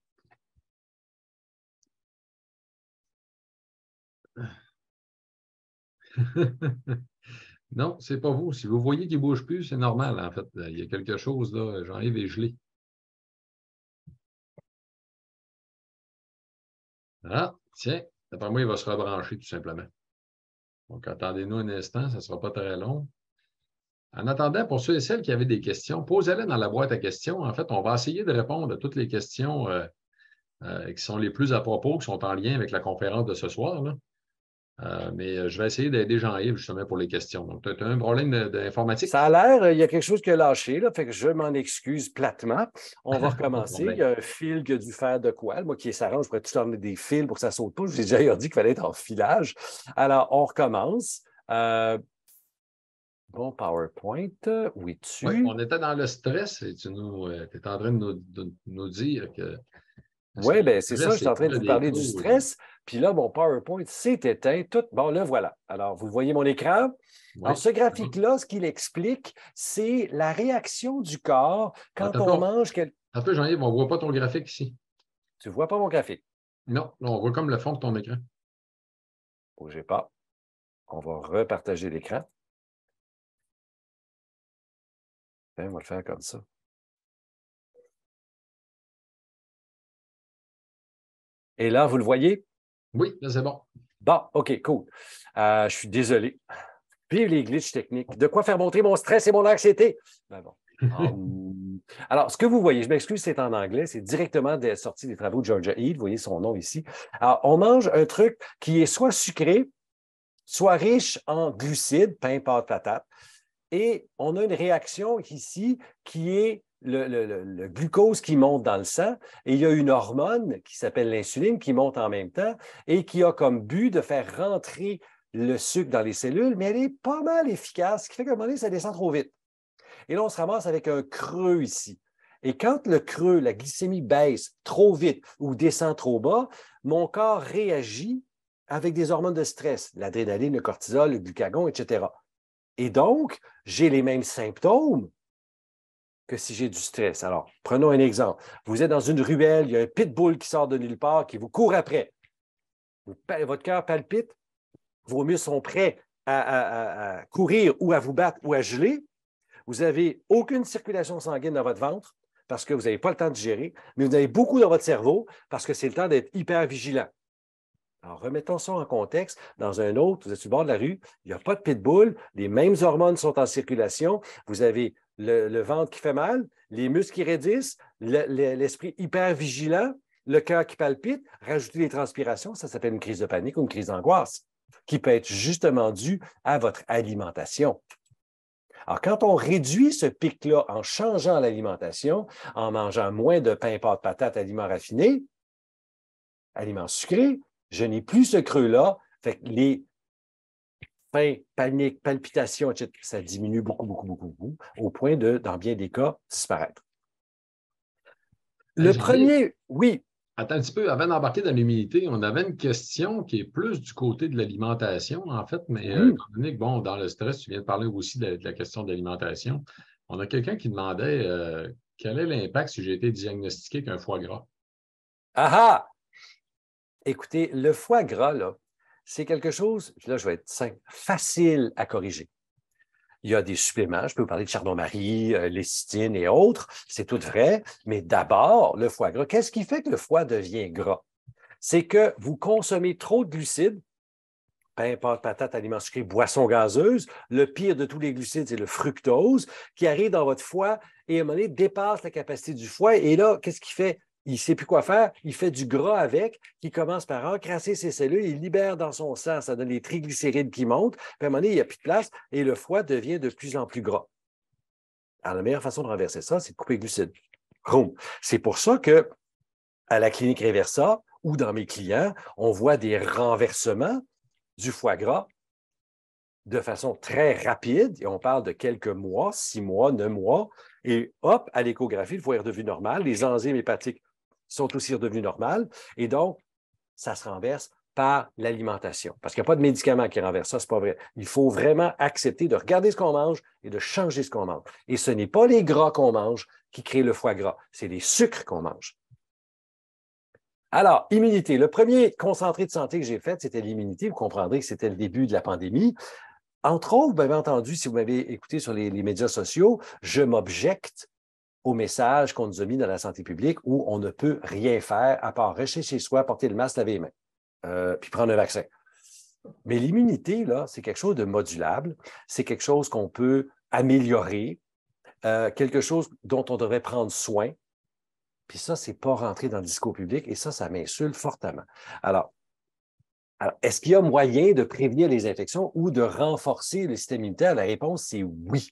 Non, c'est pas vous. Si vous voyez qu'il ne bouge plus, c'est normal, en fait. Il y a quelque chose, là. Jean-Yves est gelé. Ah, tiens, d'après moi, il va se rebrancher, tout simplement. Donc, attendez-nous un instant, ça ne sera pas très long. En attendant, pour ceux et celles qui avaient des questions, posez-les dans la boîte à questions. En fait, on va essayer de répondre à toutes les questions qui sont les plus à propos, qui sont en lien avec la conférence de ce soir, là. Mais je vais essayer d'aider Jean-Yves justement pour les questions. Donc, tu as un problème d'informatique? Ça a l'air, il y a quelque chose qui a lâché, là, fait que je m'en excuse platement. On va Pas de recommencer. Il y problème. a un fil qui a dû faire de quoi? Moi qui s'arrange, je pourrais tout emmener des fils pour que ça ne saute pas. Je vous ai déjà dit qu'il fallait être en filage. Alors, on recommence. Bon, PowerPoint, où Oui, es-tu? on était dans le stress et tu es en train de nous dire que est-ce que Oui, le bien, c'est ça, stress, je suis en c'est train de quoi vous des parler du causes? stress. Puis là, mon PowerPoint s'est éteint. Tout, bon, le voilà. Alors, vous voyez mon écran. Alors, Oui, ce c'est bon. graphique-là, ce qu'il explique, c'est la réaction du corps quand on Attends mange un peu, Jean-Yves, on ne voit pas ton graphique ici. Tu ne vois pas mon graphique? Non, là, on voit comme le fond de ton écran. Bougez pas. On va repartager l'écran. On va le faire comme ça. Et là, vous le voyez? Oui, là, c'est bon. Bon, OK, cool. Je suis désolé. Vive les glitches techniques. De quoi faire monter mon stress et mon anxiété? Ben bon. Alors, ce que vous voyez, je m'excuse, c'est en anglais, c'est directement sorti des travaux de Georgia Ede. Vous voyez son nom ici. Alors, on mange un truc qui est soit sucré, soit riche en glucides, pain, pâte, patate. Et on a une réaction ici qui est le glucose qui monte dans le sang. Et il y a une hormone qui s'appelle l'insuline qui monte en même temps et qui a comme but de faire rentrer le sucre dans les cellules, mais elle est pas mal efficace, ce qui fait qu'à un moment donné, ça descend trop vite. Et là, on se ramasse avec un creux ici. Et quand le creux, la glycémie baisse trop vite ou descend trop bas, mon corps réagit avec des hormones de stress, l'adrénaline, le cortisol, le glucagon, etc. Et donc, j'ai les mêmes symptômes que si j'ai du stress. Alors, prenons un exemple. Vous êtes dans une ruelle, il y a un pitbull qui sort de nulle part, qui vous court après. Votre cœur palpite, vos muscles sont prêts à courir ou à vous battre ou à geler. Vous n'avez aucune circulation sanguine dans votre ventre parce que vous n'avez pas le temps de gérer, mais vous avez beaucoup dans votre cerveau parce que c'est le temps d'être hyper vigilant. Alors, remettons ça en contexte. Dans un autre, vous êtes sur le bord de la rue, il n'y a pas de pitbull, les mêmes hormones sont en circulation, vous avez le ventre qui fait mal, les muscles qui raidissent, l'esprit hyper vigilant, le cœur qui palpite, rajouter les transpirations, ça s'appelle une crise de panique ou une crise d'angoisse, qui peut être justement due à votre alimentation. Alors, quand on réduit ce pic-là en changeant l'alimentation, en mangeant moins de pain, pâtes, patates, aliments raffinés, aliments sucrés, je n'ai plus ce creux-là. Fait que les faim, panique, palpitations, etc., ça diminue beaucoup, beaucoup, beaucoup, beaucoup, au point de, dans bien des cas, disparaître. Hey, Le Jean-Yves, premier, oui. attends un petit peu, avant d'embarquer dans l'humilité, on avait une question qui est plus du côté de l'alimentation, en fait, mais étant donné que, bon, dans le stress, tu viens de parler aussi de la question de l'alimentation. On a quelqu'un qui demandait quel est l'impact si j'ai été diagnostiqué qu'un foie gras? Ah ah! Écoutez, le foie gras, là, c'est quelque chose, là, je vais être simple, facile à corriger. Il y a des suppléments, je peux vous parler de chardon-marie, lécithine et autres, c'est tout vrai, mais d'abord, le foie gras. Qu'est-ce qui fait que le foie devient gras? C'est que vous consommez trop de glucides, pain, pâtes, patates, aliments sucrés, boissons gazeuses. Le pire de tous les glucides, c'est le fructose qui arrive dans votre foie et à un moment donné dépasse la capacité du foie. Et là, qu'est-ce qu'il fait? Il ne sait plus quoi faire. Il fait du gras avec, qui commence par encrasser ses cellules. Il libère dans son sang. Ça donne les triglycérides qui montent. Puis à un moment donné, il n'y a plus de place et le foie devient de plus en plus gras. Alors, la meilleure façon de renverser ça, c'est de couper les glucides. C'est pour ça que à la clinique Reversa ou dans mes clients, on voit des renversements du foie gras de façon très rapide, et on parle de quelques mois, 6 mois, 9 mois, et hop, à l'échographie, le foie est redevenu normal, les enzymes hépatiques sont aussi redevenues normales, et donc, ça se renverse par l'alimentation. Parce qu'il n'y a pas de médicament qui renverse ça, ce n'est pas vrai. Il faut vraiment accepter de regarder ce qu'on mange et de changer ce qu'on mange. Et ce n'est pas les gras qu'on mange qui créent le foie gras, c'est les sucres qu'on mange. Alors, immunité. Le premier concentré de santé que j'ai fait, c'était l'immunité. Vous comprendrez que c'était le début de la pandémie. Entre autres, vous m'avez entendu, si vous m'avez écouté sur les médias sociaux, je m'objecte au message qu'on nous a mis dans la santé publique où on ne peut rien faire à part rester chez soi, porter le masque, laver les mains, puis prendre un vaccin. Mais l'immunité, là, c'est quelque chose de modulable, c'est quelque chose qu'on peut améliorer, quelque chose dont on devrait prendre soin. Puis ça, c'est pas rentré dans le discours public et ça m'insulte fortement. Alors, est-ce qu'il y a moyen de prévenir les infections ou de renforcer le système immunitaire? La réponse, c'est oui.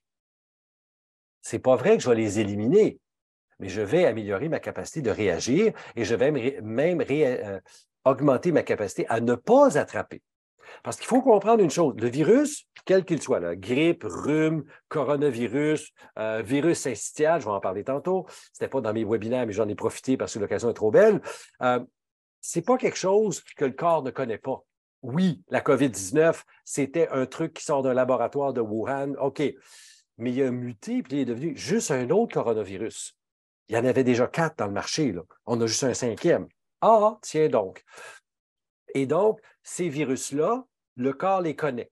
C'est pas vrai que je vais les éliminer, mais je vais améliorer ma capacité de réagir et je vais même augmenter ma capacité à ne pas attraper. Parce qu'il faut comprendre une chose, le virus, quel qu'il soit, là, grippe, rhume, coronavirus, virus syncytial, je vais en parler tantôt, ce n'était pas dans mes webinaires, mais j'en ai profité parce que l'occasion est trop belle, ce n'est pas quelque chose que le corps ne connaît pas. Oui, la COVID-19, c'était un truc qui sort d'un laboratoire de Wuhan, OK, mais il a muté puis il est devenu juste un autre coronavirus. Il y en avait déjà 4 dans le marché, là. On a juste un 5e. Ah, tiens donc. Et donc, ces virus-là, le corps les connaît.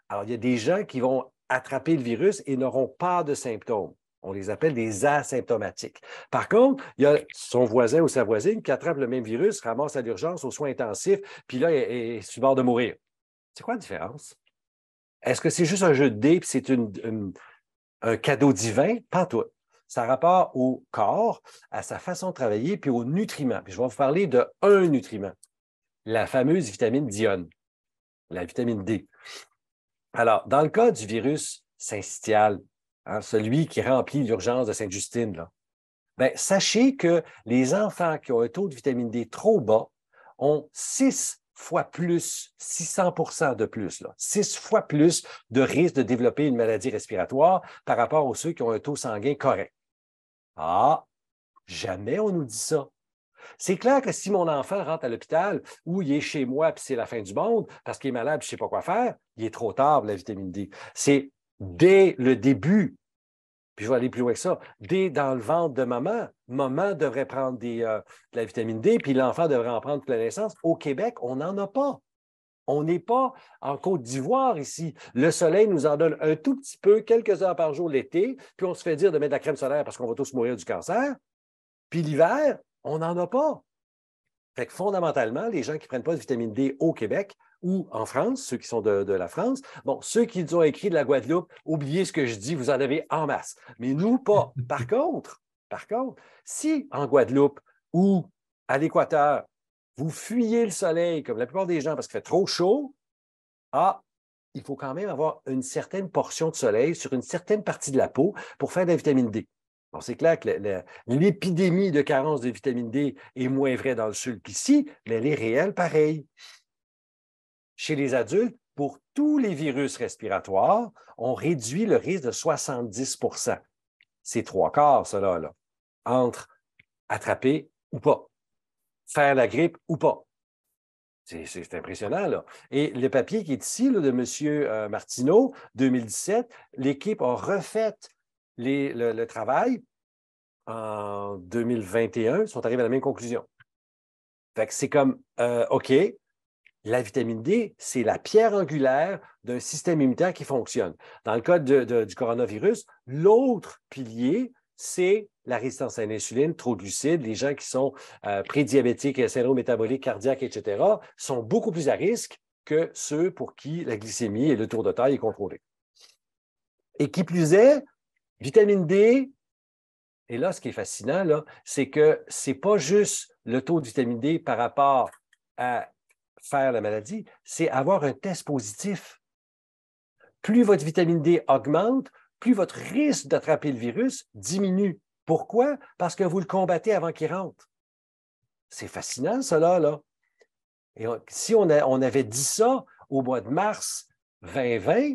Alors, il y a des gens qui vont attraper le virus et n'auront pas de symptômes. On les appelle des asymptomatiques. Par contre, il y a son voisin ou sa voisine qui attrape le même virus, ramasse à l'urgence aux soins intensifs, puis là, est sur le bord de mourir. C'est quoi la différence? Est-ce que c'est juste un jeu de dés puis c'est un cadeau divin? Pas tout. Ça a rapport au corps, à sa façon de travailler, puis aux nutriments. Puis je vais vous parler d'un nutriment, la fameuse vitamine d'ione, la vitamine D. Alors, dans le cas du virus syncytial, celui qui remplit l'urgence de Sainte-Justine, là, bien, sachez que les enfants qui ont un taux de vitamine D trop bas ont 6 fois plus, 600% de plus, là, 6 fois plus de risque de développer une maladie respiratoire par rapport aux ceux qui ont un taux sanguin correct. Ah, jamais on nous dit ça. C'est clair que si mon enfant rentre à l'hôpital ou il est chez moi puis c'est la fin du monde parce qu'il est malade et je ne sais pas quoi faire, il est trop tard pour la vitamine D. C'est dès le début, puis je vais aller plus loin que ça, dès dans le ventre de maman, maman devrait prendre de la vitamine D puis l'enfant devrait en prendre toute la naissance. Au Québec, on n'en a pas. On n'est pas en Côte d'Ivoire ici. Le soleil nous en donne un tout petit peu, quelques heures par jour l'été, puis on se fait dire de mettre de la crème solaire parce qu'on va tous mourir du cancer. Puis l'hiver, on n'en a pas. Fait que fondamentalement, les gens qui ne prennent pas de vitamine D au Québec ou en France, ceux qui sont de la France, bon, ceux qui nous ont écrit de la Guadeloupe, oubliez ce que je dis, vous en avez en masse. Mais nous, pas. Par contre, si en Guadeloupe ou à l'Équateur, vous fuyez le soleil, comme la plupart des gens, parce qu'il fait trop chaud, il faut quand même avoir une certaine portion de soleil sur une certaine partie de la peau pour faire de la vitamine D. Bon, c'est clair que l'épidémie de carence de vitamine D est moins vraie dans le sud qu'ici, mais elle est réelle pareil. Chez les adultes, pour tous les virus respiratoires, on réduit le risque de 70%. C'est 3/4, cela, là, entre attraper ou pas, faire la grippe ou pas. C'est impressionnant, là. Et le papier qui est ici, là, de M. Martineau, 2017, l'équipe a refait le travail en 2021, ils sont arrivés à la même conclusion. Fait que c'est comme, OK, la vitamine D, c'est la pierre angulaire d'un système immunitaire qui fonctionne. Dans le cas du coronavirus, l'autre pilier, c'est la résistance à l'insuline, trop de glucides. Les gens qui sont prédiabétiques, syndrome métabolique, cardiaque, etc., sont beaucoup plus à risque que ceux pour qui la glycémie et le tour de taille est contrôlé. Et qui plus est, vitamine D, et là, ce qui est fascinant, là, c'est que ce n'est pas juste le taux de vitamine D par rapport à faire la maladie, c'est avoir un test positif. Plus votre vitamine D augmente, plus votre risque d'attraper le virus diminue. Pourquoi? Parce que vous le combattez avant qu'il rentre. C'est fascinant, cela, là. Et si on avait dit ça au mois de mars 2020,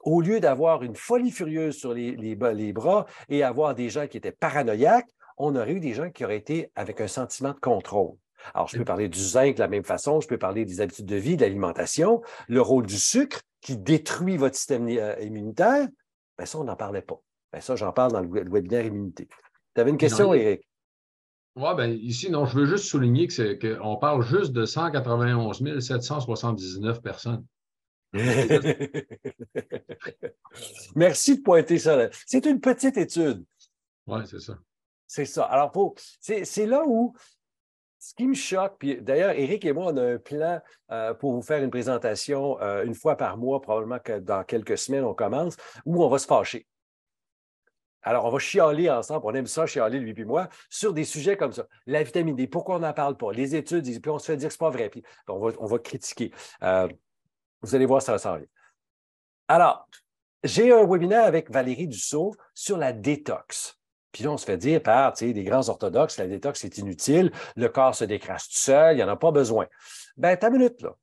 au lieu d'avoir une folie furieuse sur les bras et avoir des gens qui étaient paranoïaques, on aurait eu des gens qui auraient été avec un sentiment de contrôle. Alors, je peux parler du zinc de la même façon, je peux parler des habitudes de vie, de l'alimentation, le rôle du sucre qui détruit votre système immunitaire. Bien, ça, on n'en parlait pas. Bien, ça, j'en parle dans le webinaire immunité. Tu avais une question, Éric? Oui, bien, ici, non, je veux juste souligner qu'on parle juste de 191 779 personnes. Merci de pointer ça. C'est une petite étude. Oui, c'est ça. C'est ça. Alors, c'est là où ce qui me choque, puis d'ailleurs, Éric et moi, on a un plan pour vous faire une présentation une fois par mois, probablement que dans quelques semaines, on commence, où on va se fâcher. Alors, on va chialer ensemble, on aime ça, chialer, lui et moi, sur des sujets comme ça. La vitamine D, pourquoi on n'en parle pas? Les études, puis on se fait dire que ce n'est pas vrai, puis on va critiquer. Vous allez voir, ça va s'en aller. Alors, j'ai un webinaire avec Valérie Dussault sur la détox. Puis là, on se fait dire par des grands orthodoxes, la détox, c'est inutile, le corps se décrasse tout seul, il n'y en a pas besoin. Bien, t'as une minute, là.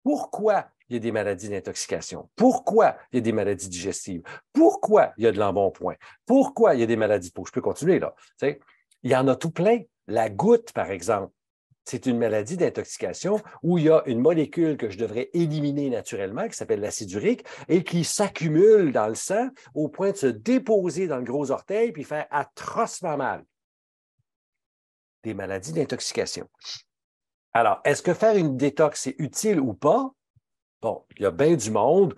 Pourquoi il y a des maladies d'intoxication? Pourquoi il y a des maladies digestives? Pourquoi il y a de l'embonpoint? Pourquoi il y a des maladies de peau? Je peux continuer, là. Il y en a tout plein. La goutte, par exemple, c'est une maladie d'intoxication où il y a une molécule que je devrais éliminer naturellement, qui s'appelle l'acide urique, et qui s'accumule dans le sang au point de se déposer dans le gros orteil puis faire atrocement mal. Des maladies d'intoxication. Alors, est-ce que faire une détox, c'est utile ou pas? Bon, il y a bien du monde,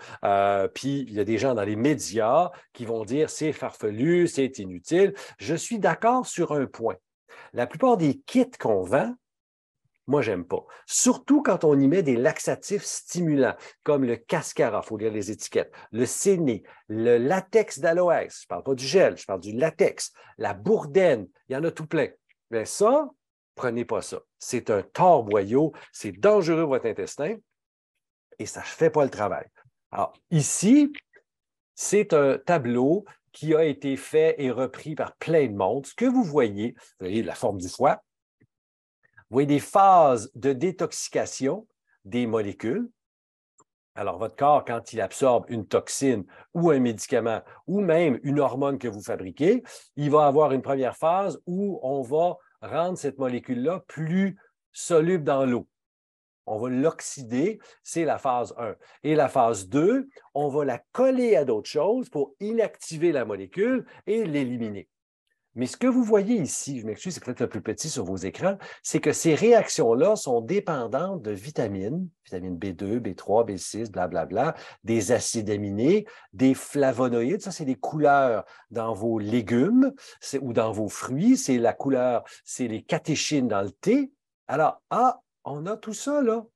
puis il y a des gens dans les médias qui vont dire c'est farfelu, c'est inutile. Je suis d'accord sur un point. La plupart des kits qu'on vend, moi, j'aime pas. Surtout quand on y met des laxatifs stimulants, comme le cascara, il faut lire les étiquettes, le séné, le latex d'aloès, je ne parle pas du gel, je parle du latex, la bourdaine, il y en a tout plein. Mais ça, prenez pas ça. C'est un torboyau, c'est dangereux pour votre intestin et ça ne fait pas le travail. Alors, ici, c'est un tableau qui a été fait et repris par plein de monde. Ce que vous voyez la forme du foie, vous voyez des phases de détoxication des molécules. Alors, votre corps, quand il absorbe une toxine ou un médicament ou même une hormone que vous fabriquez, il va avoir une première phase où on va rendre cette molécule-là plus soluble dans l'eau. On va l'oxyder, c'est la phase 1. Et la phase 2, on va la coller à d'autres choses pour inactiver la molécule et l'éliminer. Mais ce que vous voyez ici, je m'excuse, c'est peut-être un peu petit sur vos écrans, c'est que ces réactions-là sont dépendantes de vitamines, vitamine B2, B3, B6, blablabla, des acides aminés, des flavonoïdes, ça c'est des couleurs dans vos légumes ou dans vos fruits, c'est la couleur, c'est les catéchines dans le thé. Alors, on a tout ça là.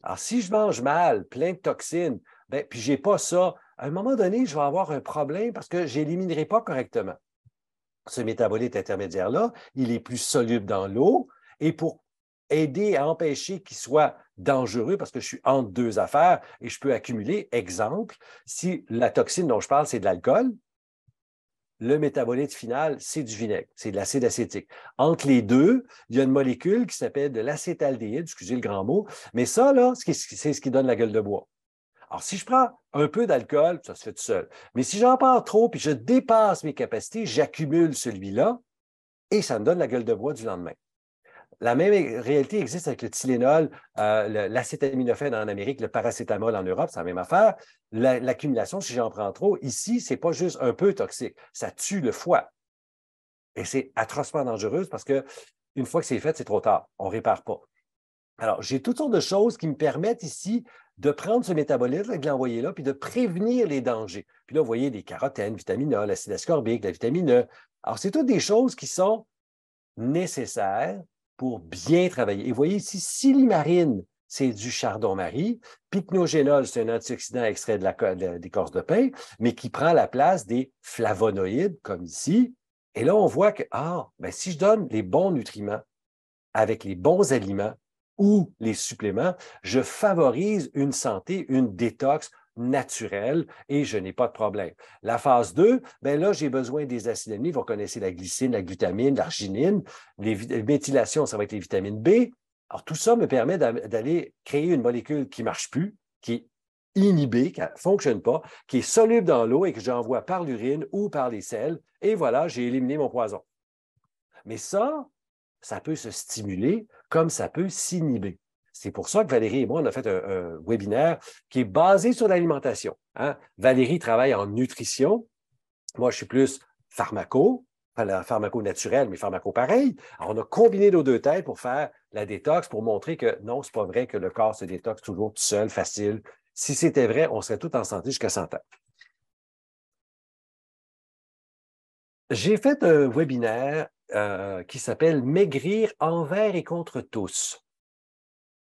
Alors, si je mange mal, plein de toxines, puis je n'ai pas ça, à un moment donné, je vais avoir un problème parce que je n'éliminerai pas correctement. Ce métabolite intermédiaire-là, il est plus soluble dans l'eau et pour aider à empêcher qu'il soit dangereux parce que je suis entre deux affaires et je peux accumuler, exemple, si la toxine dont je parle, c'est de l'alcool, le métabolite final, c'est du vinaigre, c'est de l'acide acétique. Entre les deux, il y a une molécule qui s'appelle de l'acétaldéhyde, excusez le grand mot, mais ça, là, c'est ce qui donne la gueule de bois. Alors, si je prends un peu d'alcool, ça se fait tout seul. Mais si j'en prends trop puis je dépasse mes capacités, j'accumule celui-là et ça me donne la gueule de bois du lendemain. La même réalité existe avec le Tylenol, l'acétaminophène en Amérique, le paracétamol en Europe, c'est la même affaire. L'accumulation, si j'en prends trop, ici, ce n'est pas juste un peu toxique, ça tue le foie. Et c'est atrocement dangereux parce qu'une fois que c'est fait, c'est trop tard. On ne répare pas. Alors, j'ai toutes sortes de choses qui me permettent ici de prendre ce métabolite, de l'envoyer là, puis de prévenir les dangers. Puis là, vous voyez des carotènes, vitamine A, l'acide ascorbique, la vitamine E. Alors, c'est toutes des choses qui sont nécessaires pour bien travailler. Et vous voyez ici, silimarine, c'est du chardon-marie. Pycnogénol, c'est un antioxydant extrait de l'écorce de pin, mais qui prend la place des flavonoïdes, comme ici. Et là, on voit que, si je donne les bons nutriments avec les bons aliments, ou les suppléments, je favorise une santé, une détox naturelle et je n'ai pas de problème. La phase 2, là, j'ai besoin des acides aminés. Vous connaissez la glycine, la glutamine, l'arginine. Les méthylations, ça va être les vitamines B. Alors, tout ça me permet d'aller créer une molécule qui ne marche plus, qui est inhibé, qui ne fonctionne pas, qui est soluble dans l'eau et que j'envoie par l'urine ou par les selles. Et voilà, j'ai éliminé mon poison. Mais ça peut se stimuler comme ça peut s'inhiber. C'est pour ça que Valérie et moi, on a fait un webinaire qui est basé sur l'alimentation. Hein? Valérie travaille en nutrition. Moi, je suis plus pharmaco, pas pharmaco naturel, mais pharmaco pareil. Alors, on a combiné nos deux têtes pour faire la détox, pour montrer que non, c'est pas vrai que le corps se détoxe toujours tout seul, facile. Si c'était vrai, on serait tous en santé jusqu'à 100 ans. J'ai fait un webinaire qui s'appelle Maigrir envers et contre tous.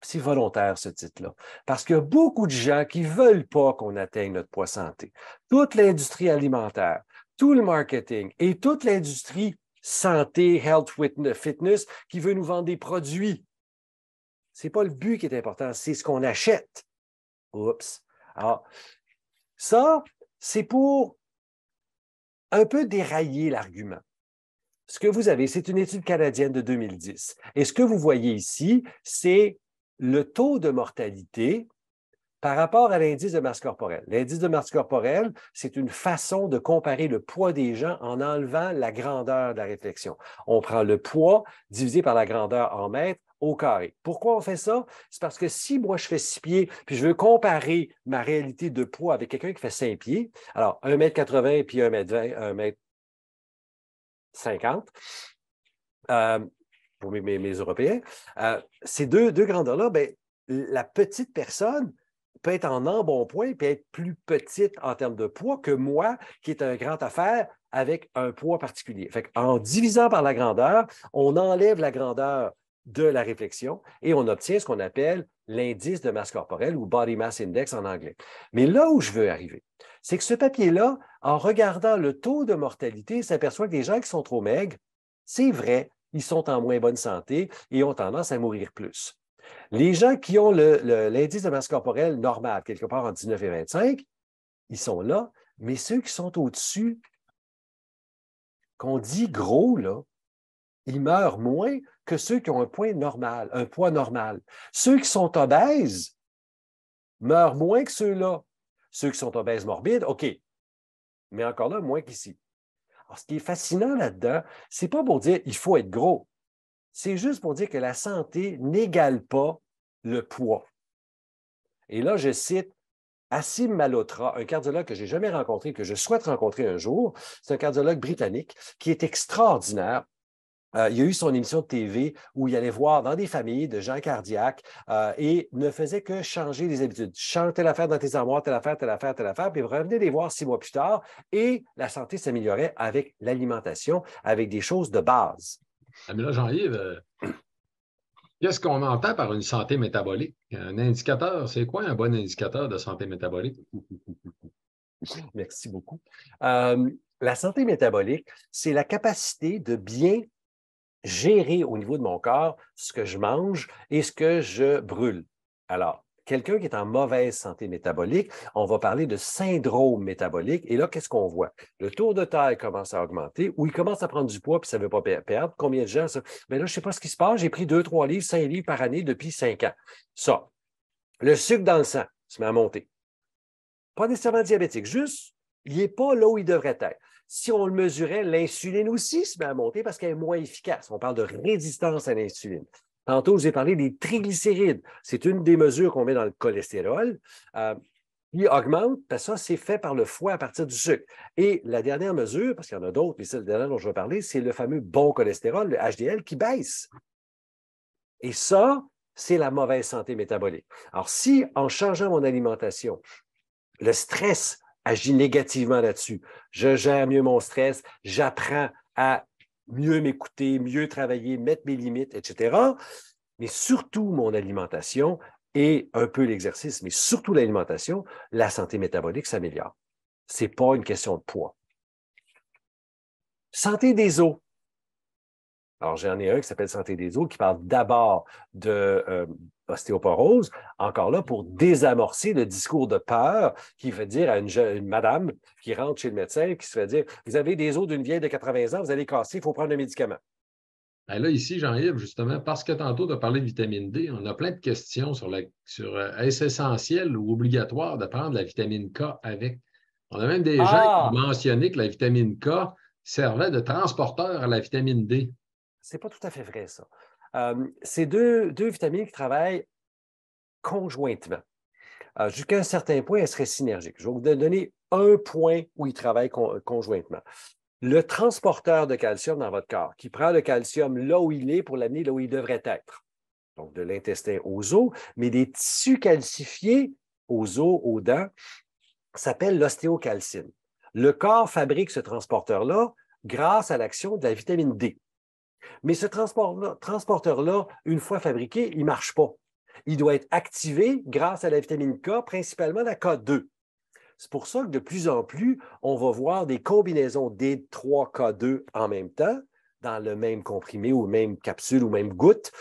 C'est volontaire, ce titre-là. Parce qu'il y a beaucoup de gens qui ne veulent pas qu'on atteigne notre poids santé. Toute l'industrie alimentaire, tout le marketing et toute l'industrie santé, health, fitness, qui veut nous vendre des produits. Ce n'est pas le but qui est important, c'est ce qu'on achète. Oups. Alors, ça, c'est pour un peu dérailler l'argument. Ce que vous avez, c'est une étude canadienne de 2010. Et ce que vous voyez ici, c'est le taux de mortalité par rapport à l'indice de masse corporelle. L'indice de masse corporelle, c'est une façon de comparer le poids des gens en enlevant la grandeur de la réflexion. On prend le poids divisé par la grandeur en mètres au carré. Pourquoi on fait ça? C'est parce que si moi je fais 6 pieds, puis je veux comparer ma réalité de poids avec quelqu'un qui fait 5 pieds, alors 1,80 m puis 1,20 m, 1,50 m, pour mes Européens, ces deux grandeurs-là, bien, la petite personne peut être en embonpoint et peut être plus petite en termes de poids que moi, qui est un grand affaire avec un poids particulier. Fait en divisant par la grandeur, on enlève la grandeur de la réflexion et on obtient ce qu'on appelle l'indice de masse corporelle ou Body Mass Index en anglais. Mais là où je veux arriver, c'est que ce papier-là, en regardant le taux de mortalité, s'aperçoit que les gens qui sont trop maigres, c'est vrai, ils sont en moins bonne santé et ont tendance à mourir plus. Les gens qui ont l'indice de masse corporelle normal, quelque part entre 19 et 25, ils sont là, mais ceux qui sont au-dessus, qu'on dit gros, là, ils meurent moins que ceux qui ont un poids normal. Ceux qui sont obèses meurent moins que ceux-là. Ceux qui sont obèses morbides, OK, mais encore là, moins qu'ici. Alors, ce qui est fascinant là-dedans, c'est pas pour dire il faut être gros. C'est juste pour dire que la santé n'égale pas le poids. Et là, je cite Asim Malhotra, un cardiologue que je n'ai jamais rencontré, que je souhaite rencontrer un jour. C'est un cardiologue britannique qui est extraordinaire. Il y a eu son émission de TV où il allait voir dans des familles de gens cardiaques et ne faisait que changer les habitudes. Change telle affaire dans tes armoires, telle affaire, telle affaire, telle affaire, puis revenez les voir 6 mois plus tard et la santé s'améliorait avec l'alimentation, avec des choses de base. Ah, mais là, Jean-Yves, qu'est-ce qu'on entend par une santé métabolique? Un indicateur, c'est quoi un bon indicateur de santé métabolique? Merci beaucoup. La santé métabolique, c'est la capacité de bien gérer au niveau de mon corps ce que je mange et ce que je brûle. Alors, quelqu'un qui est en mauvaise santé métabolique, on va parler de syndrome métabolique. Et là, qu'est-ce qu'on voit? Le tour de taille commence à augmenter ou il commence à prendre du poids puis ça ne veut pas perdre. Combien de gens, ça? Mais là, je ne sais pas ce qui se passe. J'ai pris 2, 3 livres, 5 livres par année depuis 5 ans. Ça. Le sucre dans le sang se met à monter. Pas nécessairement diabétique, juste, il n'est pas là où il devrait être. Si on le mesurait, l'insuline aussi se met à monter parce qu'elle est moins efficace. On parle de résistance à l'insuline. Tantôt, je vous ai parlé des triglycérides. C'est une des mesures qu'on met dans le cholestérol. Il augmente, parce que ça, c'est fait par le foie à partir du sucre. Et la dernière mesure, parce qu'il y en a d'autres, mais celle dernière dont je vais parler, c'est le fameux bon cholestérol, le HDL, qui baisse. Et ça, c'est la mauvaise santé métabolique. Alors, si en changeant mon alimentation, le stress agit négativement là-dessus. Je gère mieux mon stress, j'apprends à mieux m'écouter, mieux travailler, mettre mes limites, etc. Mais surtout mon alimentation et un peu l'exercice, mais surtout l'alimentation, la santé métabolique s'améliore. Ce n'est pas une question de poids. Santé des os. Alors, j'en ai un qui s'appelle Santé des os, qui parle d'abord d'ostéoporose, encore là pour désamorcer le discours de peur qui fait dire à une madame qui rentre chez le médecin, qui se fait dire, vous avez des os d'une vieille de 80 ans, vous allez casser, il faut prendre un médicament. Ben là, ici, Jean-Yves, justement, parce que tantôt, tu as parlé de vitamine D, on a plein de questions est-ce essentiel ou obligatoire de prendre la vitamine K avec? On a même des gens qui ont Ah, mentionné que la vitamine K servait de transporteur à la vitamine D. c'est pas tout à fait vrai, ça. C'est deux vitamines qui travaillent conjointement. Jusqu'à un certain point, elles seraient synergiques. Je vais vous donner un point où ils travaillent conjointement. Le transporteur de calcium dans votre corps, qui prend le calcium là où il est pour l'amener là où il devrait être. Donc, de l'intestin aux os, mais des tissus calcifiés aux os, aux dents, s'appelle l'ostéocalcine. Le corps fabrique ce transporteur-là grâce à l'action de la vitamine D. Mais ce transporteur-là, une fois fabriqué, il ne marche pas. Il doit être activé grâce à la vitamine K, principalement la K2. C'est pour ça que de plus en plus, on va voir des combinaisons D3K2 en même temps, dans le même comprimé ou même capsule ou même goutte,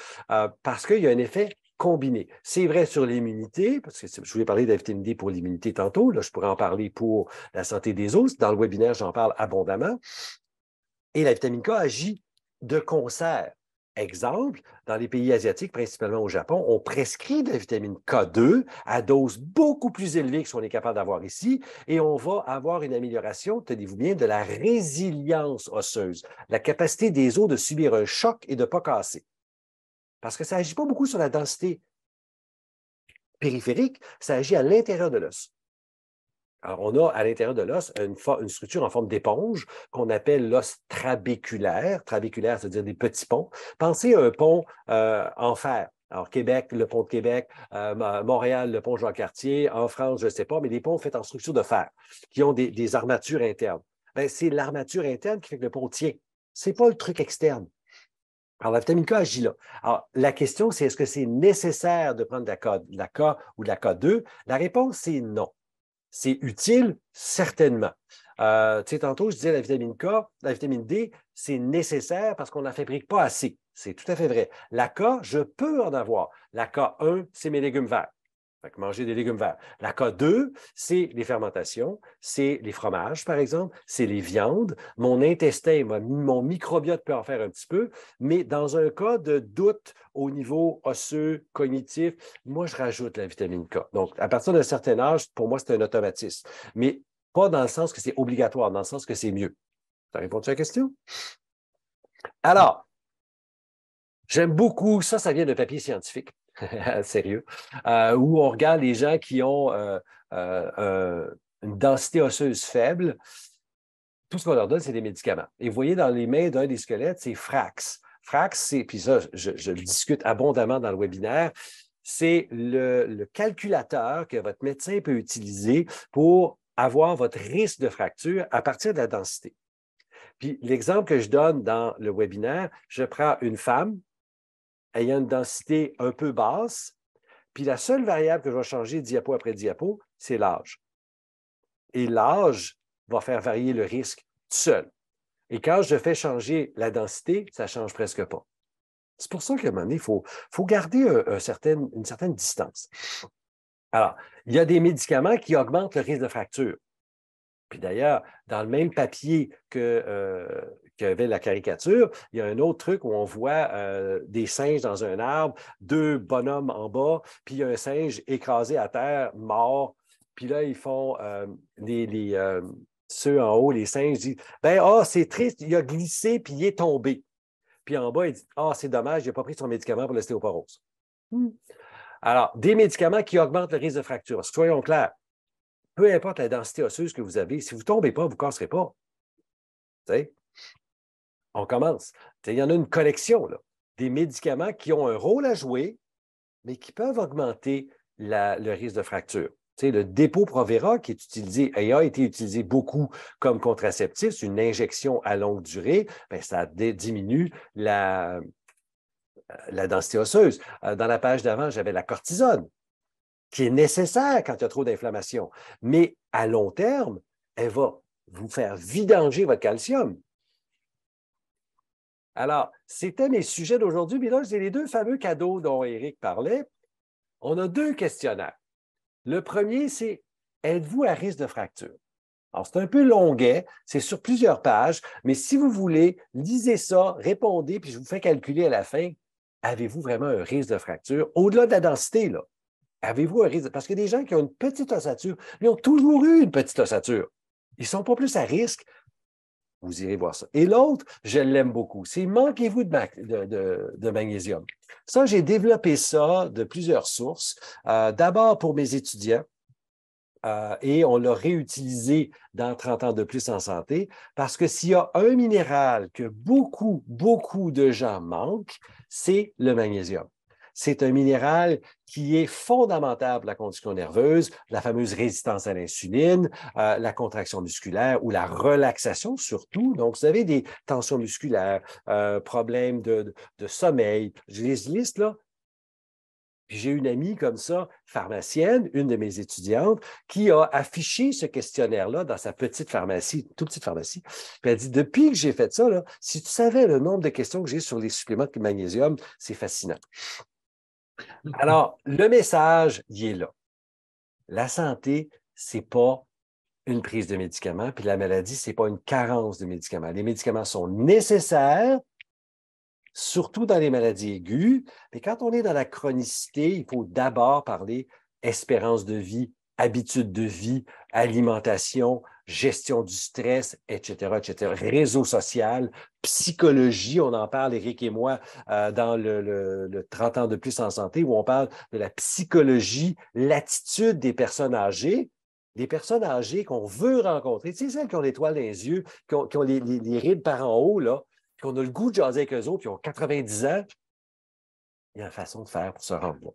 parce qu'il y a un effet combiné. C'est vrai sur l'immunité, parce que je voulais parler de la vitamine D pour l'immunité tantôt, là, je pourrais en parler pour la santé des os. Dans le webinaire, j'en parle abondamment. Et la vitamine K agit de concert. Exemple, dans les pays asiatiques, principalement au Japon, on prescrit de la vitamine K2 à dose beaucoup plus élevée que ce qu'on est capable d'avoir ici, et on va avoir une amélioration, tenez-vous bien, de la résilience osseuse, la capacité des os de subir un choc et de ne pas casser. Parce que ça n'agit pas beaucoup sur la densité périphérique, ça agit à l'intérieur de l'os. Alors, on a à l'intérieur de l'os une structure en forme d'éponge qu'on appelle l'os trabéculaire. Trabéculaire, c'est-à-dire des petits ponts. Pensez à un pont en fer. Alors, Québec, le pont de Québec, Montréal, le pont Jean-Cartier, en France, je ne sais pas, mais des ponts faits en structure de fer qui ont des armatures internes. Bien, c'est l'armature interne qui fait que le pont tient. Ce n'est pas le truc externe. Alors, la vitamine K agit là. Alors, la question, c'est est-ce que c'est nécessaire de prendre de la K ou de la K2? La réponse, c'est non. C'est utile, certainement. Tantôt, je disais la vitamine K, la vitamine D, c'est nécessaire parce qu'on n'en fabrique pas assez. C'est tout à fait vrai. La K, je peux en avoir. La K1, c'est mes légumes verts. Fait que manger des légumes verts. La K2, c'est les fermentations, c'est les fromages, par exemple, c'est les viandes. Mon intestin, mon microbiote peut en faire un petit peu, mais dans un cas de doute au niveau osseux, cognitif, moi, je rajoute la vitamine K. Donc, à partir d'un certain âge, pour moi, c'est un automatisme. Mais pas dans le sens que c'est obligatoire, dans le sens que c'est mieux. Ça répond-tu à la question? Alors, j'aime beaucoup, ça vient de papier scientifique, sérieux, où on regarde les gens qui ont une densité osseuse faible. Tout ce qu'on leur donne, c'est des médicaments. Et vous voyez dans les mains d'un des squelettes, c'est Frax. Frax, c'est, puis ça, je le discute abondamment dans le webinaire, c'est le calculateur que votre médecin peut utiliser pour avoir votre risque de fracture à partir de la densité. Puis l'exemple que je donne dans le webinaire, je prends une femme ayant une densité un peu basse, puis la seule variable que je vais changer diapo après diapo, c'est l'âge. Et l'âge va faire varier le risque tout seul. Et quand je fais changer la densité, ça ne change presque pas. C'est pour ça qu'à un moment donné, il faut garder une certaine distance. Alors, il y a des médicaments qui augmentent le risque de fracture. Puis d'ailleurs, dans le même papier qu'avait la caricature, il y a un autre truc où on voit des singes dans un arbre, deux bonhommes en bas, puis il y a un singe écrasé à terre, mort. Puis là, ils font ceux en haut, les singes, disent ben, c'est triste, il a glissé puis il est tombé. Puis en bas, il dit c'est dommage, il n'a pas pris son médicament pour l'ostéoporose. Alors, des médicaments qui augmentent le risque de fracture. Parce que soyons clairs, peu importe la densité osseuse que vous avez, si vous ne tombez pas, vous ne casserez pas. T'sais? On commence. Il y en a une collection, là, des médicaments qui ont un rôle à jouer, mais qui peuvent augmenter le risque de fracture. Le Depo-Provera, qui est utilisé et a été utilisé beaucoup comme contraceptif, c'est une injection à longue durée, bien, ça diminue la densité osseuse. Dans la page d'avant, j'avais la cortisone, qui est nécessaire quand il y a trop d'inflammation. Mais à long terme, elle va vous faire vidanger votre calcium. Alors, c'était mes sujets d'aujourd'hui. Mais là, j'ai les deux fameux cadeaux dont Éric parlait. On a deux questionnaires. Le premier, c'est êtes-vous à risque de fracture? Alors, c'est un peu longuet, c'est sur plusieurs pages, mais si vous voulez, lisez ça, répondez, puis je vous fais calculer à la fin, avez-vous vraiment un risque de fracture? Au-delà de la densité, là, avez-vous un risque? Parce que des gens qui ont une petite ossature, ils ont toujours eu une petite ossature. Ils ne sont pas plus à risque. Vous irez voir ça. Et l'autre, je l'aime beaucoup, c'est manquez-vous de magnésium. Ça, j'ai développé ça de plusieurs sources. D'abord pour mes étudiants. Et on l'a réutilisé dans 30 ans de plus en santé parce que s'il y a un minéral que beaucoup, beaucoup de gens manquent, c'est le magnésium. C'est un minéral qui est fondamental pour la condition nerveuse, la fameuse résistance à l'insuline, la contraction musculaire ou la relaxation surtout. Donc, vous avez des tensions musculaires, problèmes de sommeil. Je les liste là. Puis j'ai une amie comme ça, pharmacienne, une de mes étudiantes, qui a affiché ce questionnaire-là dans sa petite pharmacie, toute petite pharmacie. Puis elle dit, depuis que j'ai fait ça, là, si tu savais le nombre de questions que j'ai sur les suppléments de magnésium, c'est fascinant. Alors, le message, il est là. La santé, c'est pas une prise de médicaments, puis la maladie, c'est pas une carence de médicaments. Les médicaments sont nécessaires, surtout dans les maladies aiguës. Mais quand on est dans la chronicité, il faut d'abord parler espérance de vie, habitude de vie, alimentation, gestion du stress, etc., etc., réseau social, psychologie, on en parle, Éric et moi, dans le 30 ans de plus en santé, où on parle de la psychologie, l'attitude des personnes âgées, qu'on veut rencontrer. Tu sais, celles qui ont l'étoile dans les yeux, qui ont les rides par en haut, là, puis on a le goût de jaser avec eux autres, qui ont 90 ans, il y a une façon de faire pour se rendre là.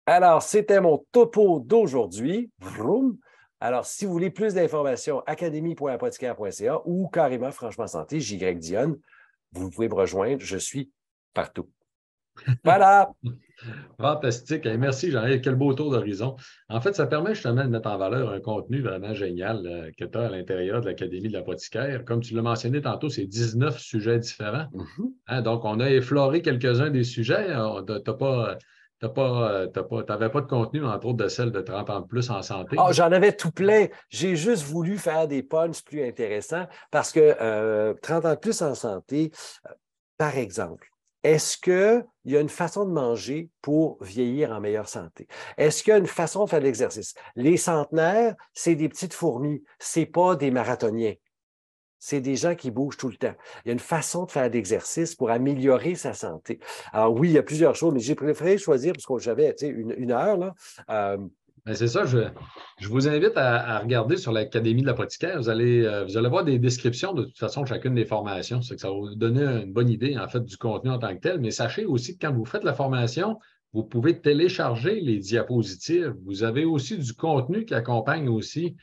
Alors, c'était mon topo d'aujourd'hui. Vroom. Alors, si vous voulez plus d'informations, académie.apothicaire.ca ou carrément Franchement Santé, JY Dionne, vous pouvez me rejoindre. Je suis partout. Voilà! Fantastique. Et merci, Jean-Yves. Quel beau tour d'horizon. En fait, ça permet justement de mettre en valeur un contenu vraiment génial que tu as à l'intérieur de l'Académie de l'apothicaire. Comme tu l'as mentionné tantôt, c'est 19 sujets différents. Hein, donc, on a effleuré quelques-uns des sujets. Tu n'avais pas de contenu, entre autres, de celle de 30 ans de plus en santé. Oh, j'en avais tout plein. J'ai juste voulu faire des punchs plus intéressants parce que 30 ans de plus en santé, par exemple, est-ce qu'il y a une façon de manger pour vieillir en meilleure santé? Est-ce qu'il y a une façon de faire de l'exercice? Les centenaires, c'est des petites fourmis, ce n'est pas des marathoniens. C'est des gens qui bougent tout le temps. Il y a une façon de faire de l'exercice pour améliorer sa santé. Alors oui, il y a plusieurs choses, mais j'ai préféré choisir, parce que j'avais une heure, là. Ben, c'est ça, je vous invite à regarder sur l'Académie de l'apothicaire. Vous allez voir des descriptions de toute façon de chacune des formations. C'est que ça va vous donner une bonne idée, en fait, du contenu en tant que tel. Mais sachez aussi que quand vous faites la formation, vous pouvez télécharger les diapositives. Vous avez aussi du contenu qui accompagne aussi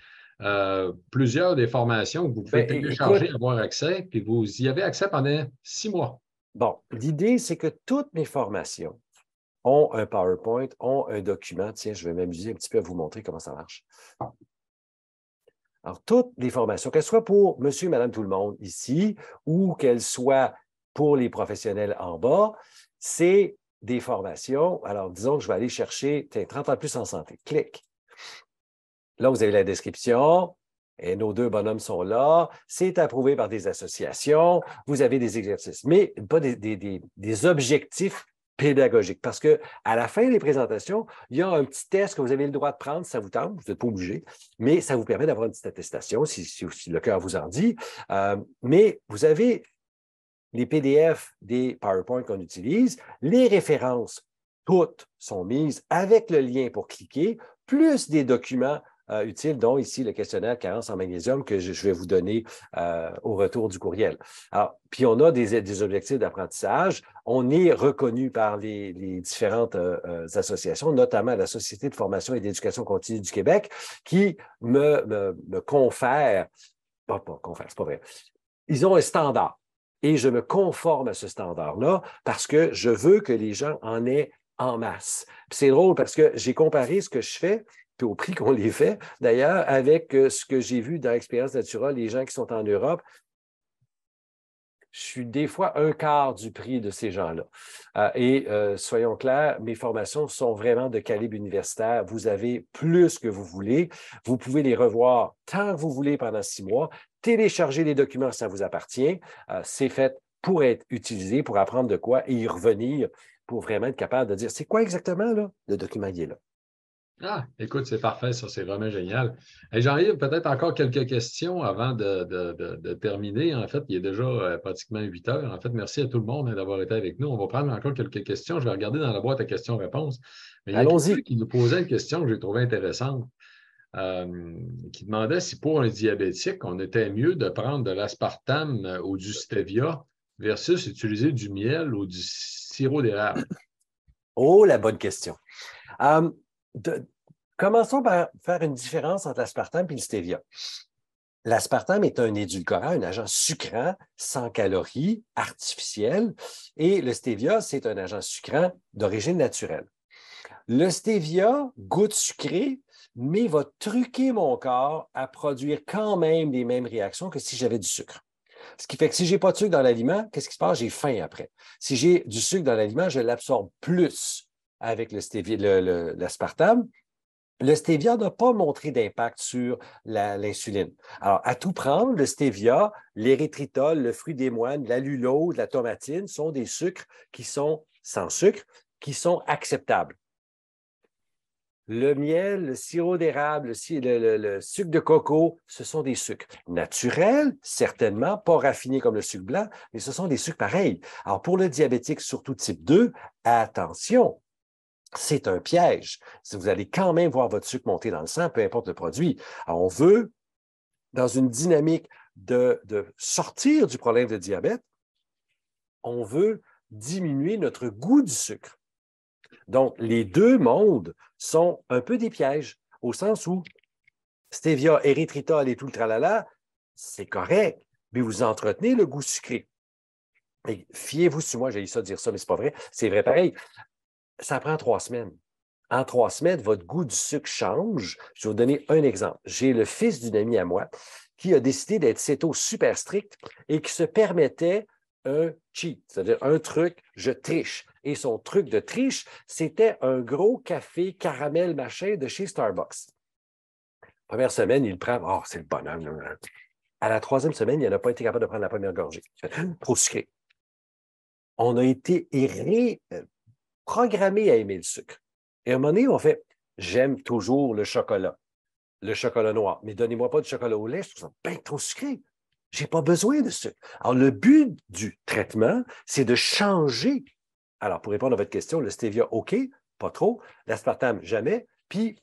plusieurs des formations que vous pouvez télécharger, écoute, avoir accès, puis vous y avez accès pendant 6 mois. Bon, l'idée, c'est que toutes mes formations ont un PowerPoint, ont un document. Tiens, je vais m'amuser un petit peu à vous montrer comment ça marche. Alors, toutes les formations, qu'elles soient pour monsieur, madame, tout le monde ici, ou qu'elles soient pour les professionnels en bas, c'est des formations. Alors, disons que je vais aller chercher 30 ans de plus en santé. Clic. Là, vous avez la description. Et nos deux bonhommes sont là. C'est approuvé par des associations. Vous avez des exercices, mais pas des objectifs pédagogiques. Parce qu'à la fin des présentations, il y a un petit test que vous avez le droit de prendre si ça vous tente. Vous n'êtes pas obligé, mais ça vous permet d'avoir une petite attestation si le cœur vous en dit. Mais vous avez les PDF des PowerPoint qu'on utilise, les références, toutes sont mises avec le lien pour cliquer, plus des documents utiles, dont ici le questionnaire carence en magnésium que je vais vous donner au retour du courriel. Alors, puis on a des objectifs d'apprentissage. On est reconnu par les différentes associations, notamment la Société de formation et d'éducation continue du Québec, qui me confère, pas confère, c'est pas vrai, ils ont un standard. Et je me conforme à ce standard-là parce que je veux que les gens en aient en masse. C'est drôle parce que j'ai comparé ce que je fais, puis au prix qu'on les fait, d'ailleurs, avec ce que j'ai vu dans l'expérience naturelle, les gens qui sont en Europe. je suis des fois un quart du prix de ces gens-là. Soyons clairs, mes formations sont vraiment de calibre universitaire. Vous avez plus que vous voulez. Vous pouvez les revoir tant que vous voulez pendant 6 mois. Télécharger les documents, ça vous appartient. C'est fait pour être utilisé, pour apprendre de quoi et y revenir pour vraiment être capable de dire c'est quoi exactement là, le document il est là. Ah, écoute, c'est parfait, ça, c'est vraiment génial. Et Jean-Yves, peut-être encore quelques questions avant de terminer. En fait, il est déjà pratiquement 8 heures. En fait, merci à tout le monde d'avoir été avec nous. On va prendre encore quelques questions. Je vais regarder dans la boîte à questions-réponses. Mais il y a quelqu'un Allons-y. qui nous posait une question que j'ai trouvée intéressante, qui demandait si pour un diabétique, on était mieux de prendre de l'aspartame ou du stevia versus utiliser du miel ou du sirop d'érable. Oh, la bonne question. Euh, Commençons par faire une différence entre l'aspartame et le stevia. L'aspartame est un édulcorant, un agent sucrant, sans calories, artificiel, et le stevia, c'est un agent sucrant d'origine naturelle. Le stevia goûte sucré, mais va truquer mon corps à produire quand même les mêmes réactions que si j'avais du sucre. Ce qui fait que si je n'ai pas de sucre dans l'aliment, qu'est-ce qui se passe? J'ai faim après. Si j'ai du sucre dans l'aliment, je l'absorbe plus avec l'aspartame. Le stevia n'a pas montré d'impact sur l'insuline. Alors, à tout prendre, le stevia, l'érythritol, le fruit des moines, l'allulose, la tomatine sont des sucres qui sont sans sucre, qui sont acceptables. Le miel, le sirop d'érable, le sucre de coco, ce sont des sucres naturels, certainement, pas raffinés comme le sucre blanc, mais ce sont des sucres pareils. Alors, pour le diabétique, surtout type 2, attention, c'est un piège. Vous allez quand même voir votre sucre monter dans le sang, peu importe le produit. Alors, on veut, dans une dynamique de sortir du problème de diabète, on veut diminuer notre goût du sucre. Donc, les deux mondes sont un peu des pièges, au sens où stevia, érythritol et tout le tralala, c'est correct, mais vous entretenez le goût sucré. Et fiez-vous sur moi, j'ai eu ça dire ça, mais c'est pas vrai. C'est vrai pareil. Ça prend 3 semaines. En 3 semaines, votre goût du sucre change. Je vais vous donner un exemple. J'ai le fils d'une amie à moi qui a décidé d'être céto super strict et qui se permettait un cheat, c'est-à-dire un truc, je triche. Et son truc de triche, c'était un gros café caramel machin de chez Starbucks. Première semaine, il prend, oh, c'est le bonheur. À la 3e semaine, il n'a pas été capable de prendre la première gorgée. Trop sucré. On a été programmé à aimer le sucre. Et à un moment donné, on fait, j'aime toujours le chocolat noir, mais donnez-moi pas de chocolat au lait, je trouve ça bien trop sucré. Je n'ai pas besoin de sucre. Alors, le but du traitement, c'est de changer. Alors, pour répondre à votre question, le stevia, OK, pas trop. L'aspartame, jamais. Puis,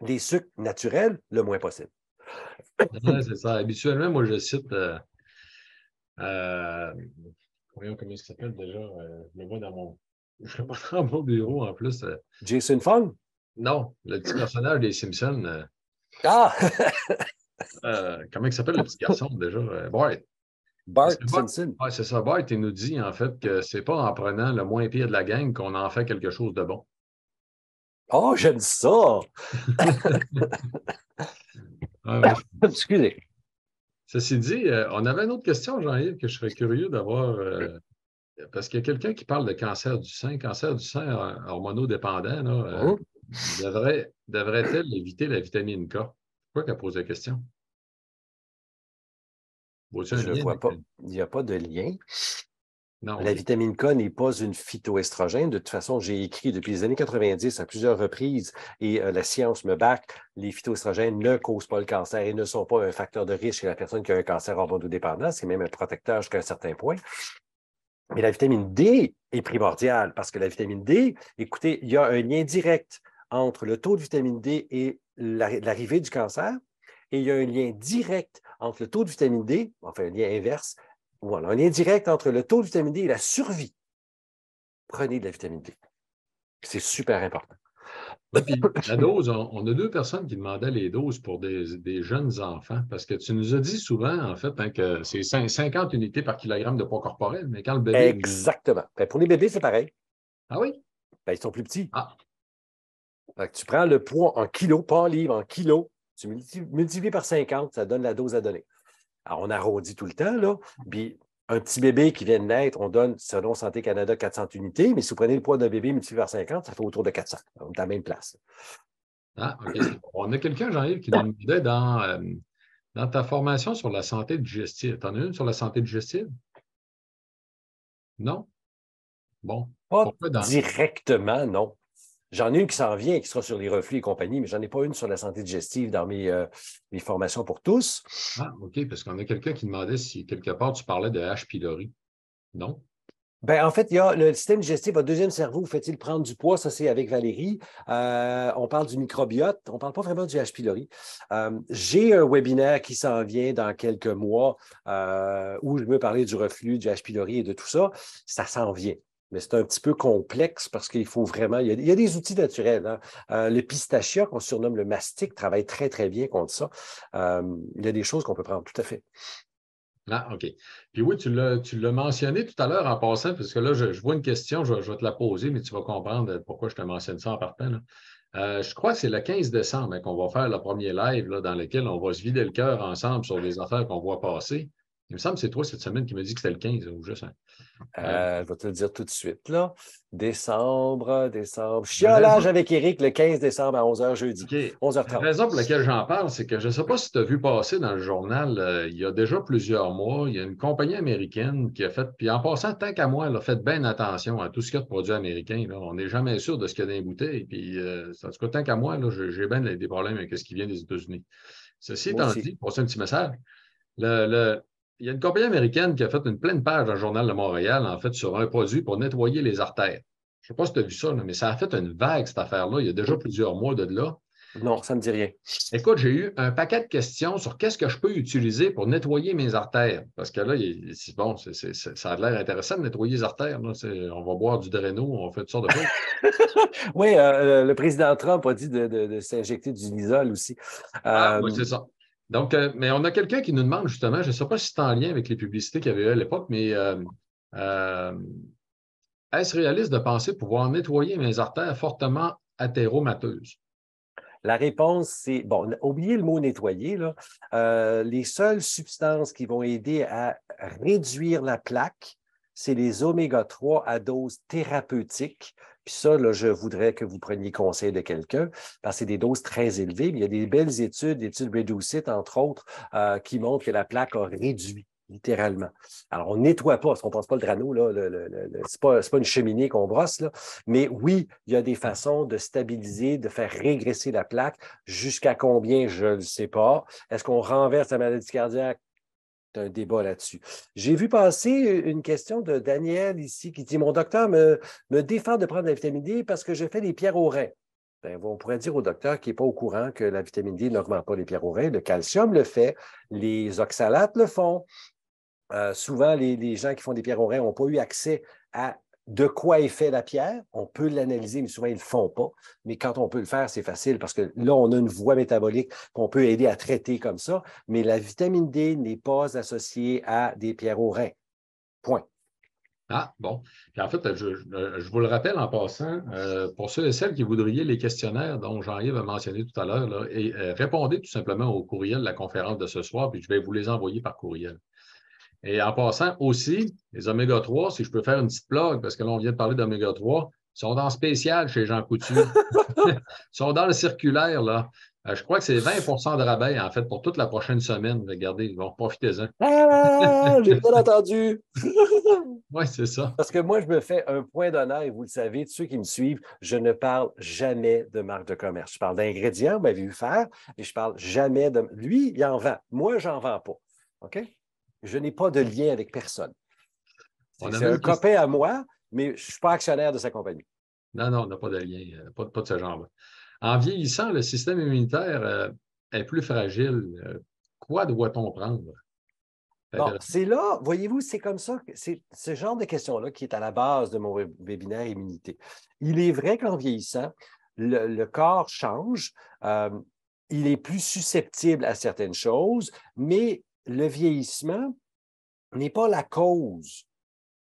les sucres naturels, le moins possible. Ouais, c'est ça. Habituellement, moi, je cite voyons comment il s'appelle déjà. Je le vois dans mon. Je le vois dans mon bureau en plus. Jason Fung? Non, le petit personnage des Simpsons. Ah! Comment il s'appelle le petit garçon déjà? Bart. Parce Bart que Bart, Simpson. ouais, c'est ça. Bart, il nous dit en fait que c'est pas en prenant le moins pire de la gang qu'on en fait quelque chose de bon. Oh, j'aime ça! Ouais, ouais. Excusez. Ceci dit, on avait une autre question, Jean-Yves, que je serais curieux d'avoir. Parce qu'il y a quelqu'un qui parle de cancer du sein hormonodépendant, là, Hein? devrait-elle éviter la vitamine K? Pourquoi qu'elle pose la question? Vois-tu un Je ne lien vois avec pas. Il n'y a pas de lien. Non, La OK. vitamine K n'est pas une phytoestrogène. De toute façon, j'ai écrit depuis les années 90 à plusieurs reprises et la science me back. Les phytoestrogènes ne causent pas le cancer et ne sont pas un facteur de risque chez la personne qui a un cancer hormonodépendant. C'est même un protecteur jusqu'à un certain point. Mais la vitamine D est primordiale parce que la vitamine D, écoutez, il y a un lien direct entre le taux de vitamine D et l'arrivée du cancer. Et il y a un lien direct entre le taux de vitamine D, enfin un lien inverse, voilà, un lien direct entre le taux de vitamine D et la survie. Prenez de la vitamine D. C'est super important. Et puis, la dose, on a 2 personnes qui demandaient les doses pour des jeunes enfants, parce que tu nous as dit souvent, en fait, hein, que c'est 50 unités par kilogramme de poids corporel, mais quand le bébé. Exactement. Ben, pour les bébés, c'est pareil. Ah oui? Ben, ils sont plus petits. Ah, Fait que tu prends le poids en kilos, pas en livres, en kilos. Tu multiplies par 50, ça donne la dose à donner. Alors, on arrondit tout le temps, là. Puis, Un petit bébé qui vient de naître, on donne, selon Santé Canada, 400 unités, mais si vous prenez le poids d'un bébé multiplié par 50, ça fait autour de 400. On est à la même place. Ah, OK, c'est bon. On a quelqu'un, Jean-Yves, qui nous demandait dans ta formation sur la santé digestive. Tu en as une sur la santé digestive? Non? Bon. Pas Pourquoi dans. directement, non. J'en ai une qui s'en vient, qui sera sur les reflux et compagnie, mais j'en ai pas une sur la santé digestive dans mes formations pour tous. Ah, OK, parce qu'on a quelqu'un qui demandait si quelque part tu parlais de H. pylori. Non? Ben, en fait, il y a le système digestif, votre deuxième cerveau, fait-il prendre du poids? Ça, c'est avec Valérie. On parle du microbiote. On ne parle pas vraiment du H. pylori. J'ai un webinaire qui s'en vient dans quelques mois où je veux parler du reflux, du H. pylori et de tout ça. Ça s'en vient. Mais c'est un petit peu complexe parce qu'il faut vraiment. Il y a des outils naturels. Hein. Le pistachia, qu'on surnomme le mastic, travaille très, très bien contre ça. Il y a des choses qu'on peut prendre, tout à fait. Ah, OK. Puis oui, tu l'as mentionné tout à l'heure en passant, parce que là, je vois une question, je vais te la poser, mais tu vas comprendre pourquoi je te mentionne ça en partant, là. Je crois que c'est le 15 décembre, hein, qu'on va faire le premier live là, dans lequel on va se vider le cœur ensemble sur des affaires qu'on voit passer. Il me semble que c'est toi cette semaine qui me dit que c'était le 15 ou juste. Hein. Je vais te le dire tout de suite, là. Décembre. La Chiolage raison, avec Éric le 15 décembre à 11h jeudi, OK. La 11h30. raison pour laquelle j'en parle, c'est que je ne sais pas si tu as vu passer dans le journal, il y a déjà plusieurs mois, il y a une compagnie américaine qui a fait, puis en passant, tant qu'à moi, elle a fait bien attention à tout ce qu'il y a de produits américains. Là. On n'est jamais sûr de ce qu'il y a dans les bouteilles. Puis, en tout cas, tant qu'à moi, là, j'ai bien des problèmes avec ce qui vient des États-Unis. Ceci Moi étant aussi. dit, pour ça, un petit message, le, le- il y a une compagnie américaine qui a fait une pleine page dans le Journal de Montréal, en fait, sur un produit pour nettoyer les artères. Je ne sais pas si tu as vu ça, là, mais ça a fait une vague, cette affaire-là, il y a déjà plusieurs mois de là. Non, ça ne me dit rien. Écoute, j'ai eu un paquet de questions sur qu'est-ce que je peux utiliser pour nettoyer mes artères. Parce que là, c'est bon, ça a l'air intéressant de nettoyer les artères. Là. On va boire du Drano, on fait toutes sortes de choses. Oui, le président Trump a dit de s'injecter du Lysol aussi. Ah, oui, Euh, c'est ça. Donc, mais on a quelqu'un qui nous demande justement, je ne sais pas si c'est en lien avec les publicités qu'il y avait eu à l'époque, mais euh, est-ce réaliste de penser pouvoir nettoyer mes artères fortement athéromateuses? la réponse, c'est, bon, oubliez le mot nettoyer, là. Les seules substances qui vont aider à réduire la plaque, c'est les oméga-3 à dose thérapeutique. Puis ça, là, je voudrais que vous preniez conseil de quelqu'un, parce que c'est des doses très élevées. Mais il y a des belles études, l'étude Reducit, entre autres, qui montrent que la plaque a réduit littéralement. Alors, on ne nettoie pas, parce qu'on ne passe pas le drano, là, c'est pas une cheminée qu'on brosse, là, mais oui, il y a des façons de stabiliser, de faire régresser la plaque. Jusqu'à combien, je ne le sais pas. Est-ce qu'on renverse la maladie cardiaque? C'est un débat là-dessus. J'ai vu passer une question de Daniel ici qui dit: Mon docteur me défend de prendre la vitamine D parce que je fais des pierres aux reins. Ben, on pourrait dire au docteur qui n'est pas au courant que la vitamine D n'augmente pas les pierres aux reins. Le calcium le fait, les oxalates le font. Souvent, les gens qui font des pierres aux reins n'ont pas eu accès à de quoi est fait la pierre. On peut l'analyser, mais souvent, ils ne le font pas. Mais quand on peut le faire, c'est facile parce que là, on a une voie métabolique qu'on peut aider à traiter comme ça. Mais la vitamine D n'est pas associée à des pierres aux reins. Point. Ah, bon. Puis en fait, je vous le rappelle en passant, pour ceux et celles qui voudraient les questionnaires dont Jean-Yves a mentionné tout à l'heure, là, et répondez tout simplement au courriel de la conférence de ce soir, puis je vais vous les envoyer par courriel. Et en passant aussi, les oméga-3, si je peux faire une petite plug, parce que là, on vient de parler d'oméga-3, sont en spécial chez Jean Coutu. Ils sont dans le circulaire, là. Je crois que c'est 20 de rabais, en fait, pour toute la prochaine semaine. Regardez, bon, profitez-en. Ah, j'ai bien entendu. Oui, c'est ça. Parce que moi, je me fais un point d'honneur, et vous le savez, tous ceux qui me suivent, je ne parle jamais de marque de commerce. Je parle d'ingrédients, vous m'avez vu faire, et je parle jamais de. Lui, il en vend. Moi, j'en vends pas. OK? Je n'ai pas de lien avec personne. On a C'est même un une question. copain à moi, mais je ne suis pas actionnaire de sa compagnie. Non, non, on n'a pas de lien, pas de ce genre-là. En vieillissant, le système immunitaire est plus fragile. Quoi doit-on prendre? C'est Bon, intéressant. c'est là, voyez-vous, c'est comme ça, c'est ce genre de questions-là qui est à la base de mon webinaire immunité. Il est vrai qu'en vieillissant, le corps change, euh, il est plus susceptible à certaines choses, mais le vieillissement n'est pas la cause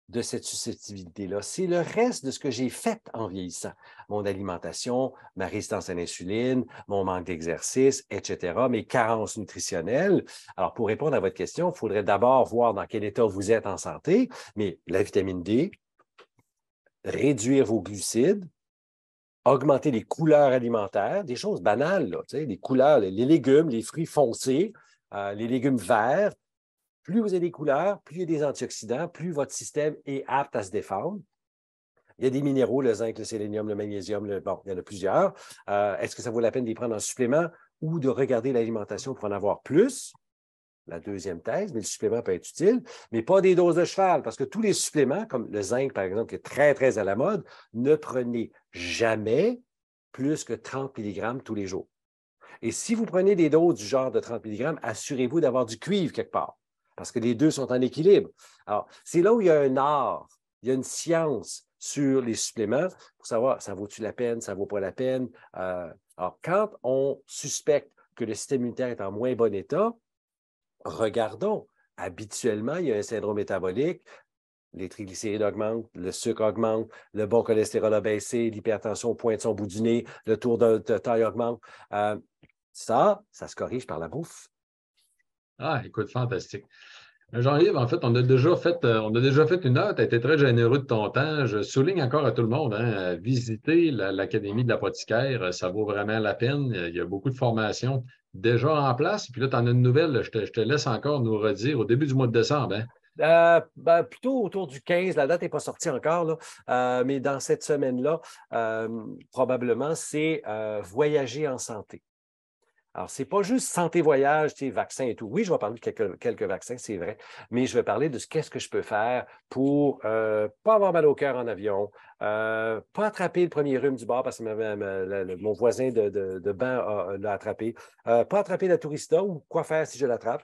de cette susceptibilité-là. C'est le reste de ce que j'ai fait en vieillissant. Mon alimentation, ma résistance à l'insuline, mon manque d'exercice, etc., mes carences nutritionnelles. Alors, pour répondre à votre question, il faudrait d'abord voir dans quel état vous êtes en santé, mais la vitamine D, réduire vos glucides, augmenter les couleurs alimentaires, des choses banales, là, les couleurs, les légumes, les fruits foncés, les légumes verts. Plus vous avez des couleurs, plus il y a des antioxydants, plus votre système est apte à se défendre. Il y a des minéraux, le zinc, le sélénium, le magnésium, bon, il y en a plusieurs. Est-ce que ça vaut la peine de les prendre en supplément ou de regarder l'alimentation pour en avoir plus? La deuxième thèse, mais le supplément peut être utile, mais pas des doses de cheval, parce que tous les suppléments, comme le zinc, par exemple, qui est très, très à la mode, ne prenez jamais plus que 30 mg tous les jours. Et si vous prenez des doses du genre de 30 mg, assurez-vous d'avoir du cuivre quelque part, parce que les deux sont en équilibre. Alors, c'est là où il y a un art, il y a une science sur les suppléments pour savoir, ça vaut-tu la peine, ça ne vaut pas la peine. Alors, quand on suspecte que le système immunitaire est en moins bon état, regardons. Habituellement, il y a un syndrome métabolique, les triglycérides augmentent, le sucre augmente, le bon cholestérol a baissé, l'hypertension pointe son bout du nez, le tour de taille augmente. Ça se corrige par la bouffe. Ah, écoute, fantastique. Jean-Yves, en fait, on a déjà fait une heure. Tu as été très généreux de ton temps. Je souligne encore à tout le monde, hein, visiter l'Académie de l'apothicaire, ça vaut vraiment la peine. Il y a beaucoup de formations déjà en place. Puis là, tu en as une nouvelle, je te laisse encore nous redire au début du mois de décembre. Hein? Plutôt autour du 15, la date n'est pas sortie encore, là, mais dans cette semaine-là, probablement, c'est voyager en santé. Alors, ce n'est pas juste santé-voyage, vaccins et tout. Oui, je vais parler de quelques vaccins, c'est vrai, mais je vais parler de qu'est-ce que je peux faire pour pas avoir mal au cœur en avion, pas attraper le premier rhume du bar parce que mon voisin de bain l'a attrapé, pas attraper la tourista ou quoi faire si je l'attrape.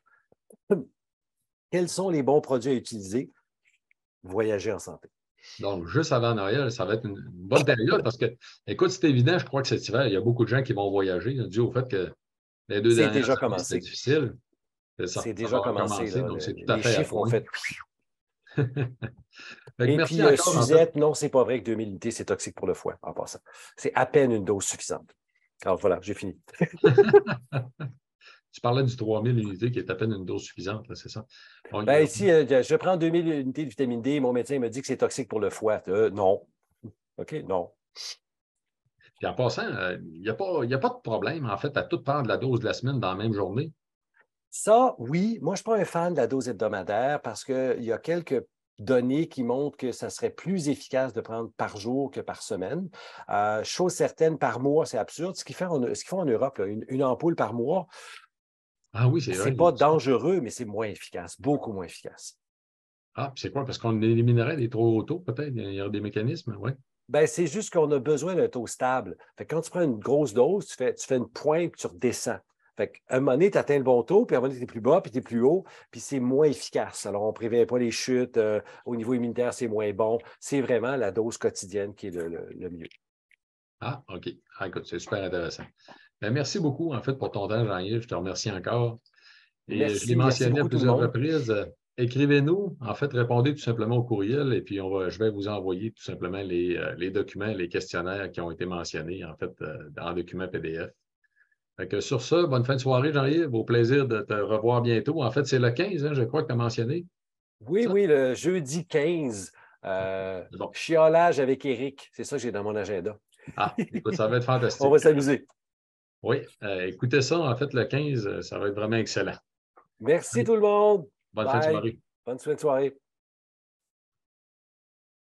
Quels sont les bons produits à utiliser? Voyager en santé. Donc, juste avant Noël, ça va être une bonne période parce que, écoute, c'est évident, je crois que cet hiver, il y a beaucoup de gens qui vont voyager, dû au fait que les 2 dernières années, c'était difficile. C'est Ça déjà va commencé. recommencer, Là, donc c'est tout à les fait à chiffres ont point. fait. Et Merci puis, encore, en fait. Suzette, non, c'est pas vrai que 2000 unités, c'est toxique pour le foie, en passant. C'est à peine une dose suffisante. Alors voilà, j'ai fini. Tu parlais du 3000 unités qui est à peine une dose suffisante, c'est ça? Ici, je prends 2000 unités de vitamine D, mon médecin me dit que c'est toxique pour le foie. Non. OK, non. Puis en passant, il n'y a pas de problème, en fait, à tout prendre la dose de la semaine dans la même journée. Ça, oui. Moi, je ne suis pas un fan de la dose hebdomadaire parce qu'il y a quelques données qui montrent que ça serait plus efficace de prendre par jour que par semaine. Chose certaine, par mois, c'est absurde. Ce qu'ils font en Europe, là, une ampoule par mois, Ah oui, c'est c'est vrai. pas dangereux, mais c'est moins efficace, beaucoup moins efficace. Ah, puis c'est quoi? Parce qu'on éliminerait les trop tôt, peut-être? Il y a des mécanismes, oui. C'est juste qu'on a besoin d'un taux stable. Fait que quand tu prends une grosse dose, tu fais une pointe puis tu redescends. Fait qu'à un moment donné, tu atteins le bon taux, puis à un moment donné, tu es plus bas, puis tu es plus haut, puis c'est moins efficace. Alors, on ne prévient pas les chutes. Au niveau immunitaire, c'est moins bon. C'est vraiment la dose quotidienne qui est le mieux. Ah, OK. Ah, écoute, c'est super intéressant. Merci beaucoup, en fait, pour ton temps, Jean-Yves. Je te remercie encore. Et je l'ai mentionné à plusieurs reprises. Écrivez-nous, en fait, répondez tout simplement au courriel et puis je vais vous envoyer tout simplement les documents, les questionnaires qui ont été mentionnés, en fait, dans le document PDF. Fait que sur ça, bonne fin de soirée, Jean-Yves. Au plaisir de te revoir bientôt. En fait, c'est le 15, hein, je crois que tu as mentionné. Oui, ça? Oui, le jeudi 15. Bon. Chiolage avec Éric. C'est ça que j'ai dans mon agenda. Ah, écoute, ça va être fantastique. On va s'amuser. Oui, écoutez ça, en fait, le 15, ça va être vraiment excellent. Merci tout le monde. Bonne fin de soirée. Bonne fin de soirée.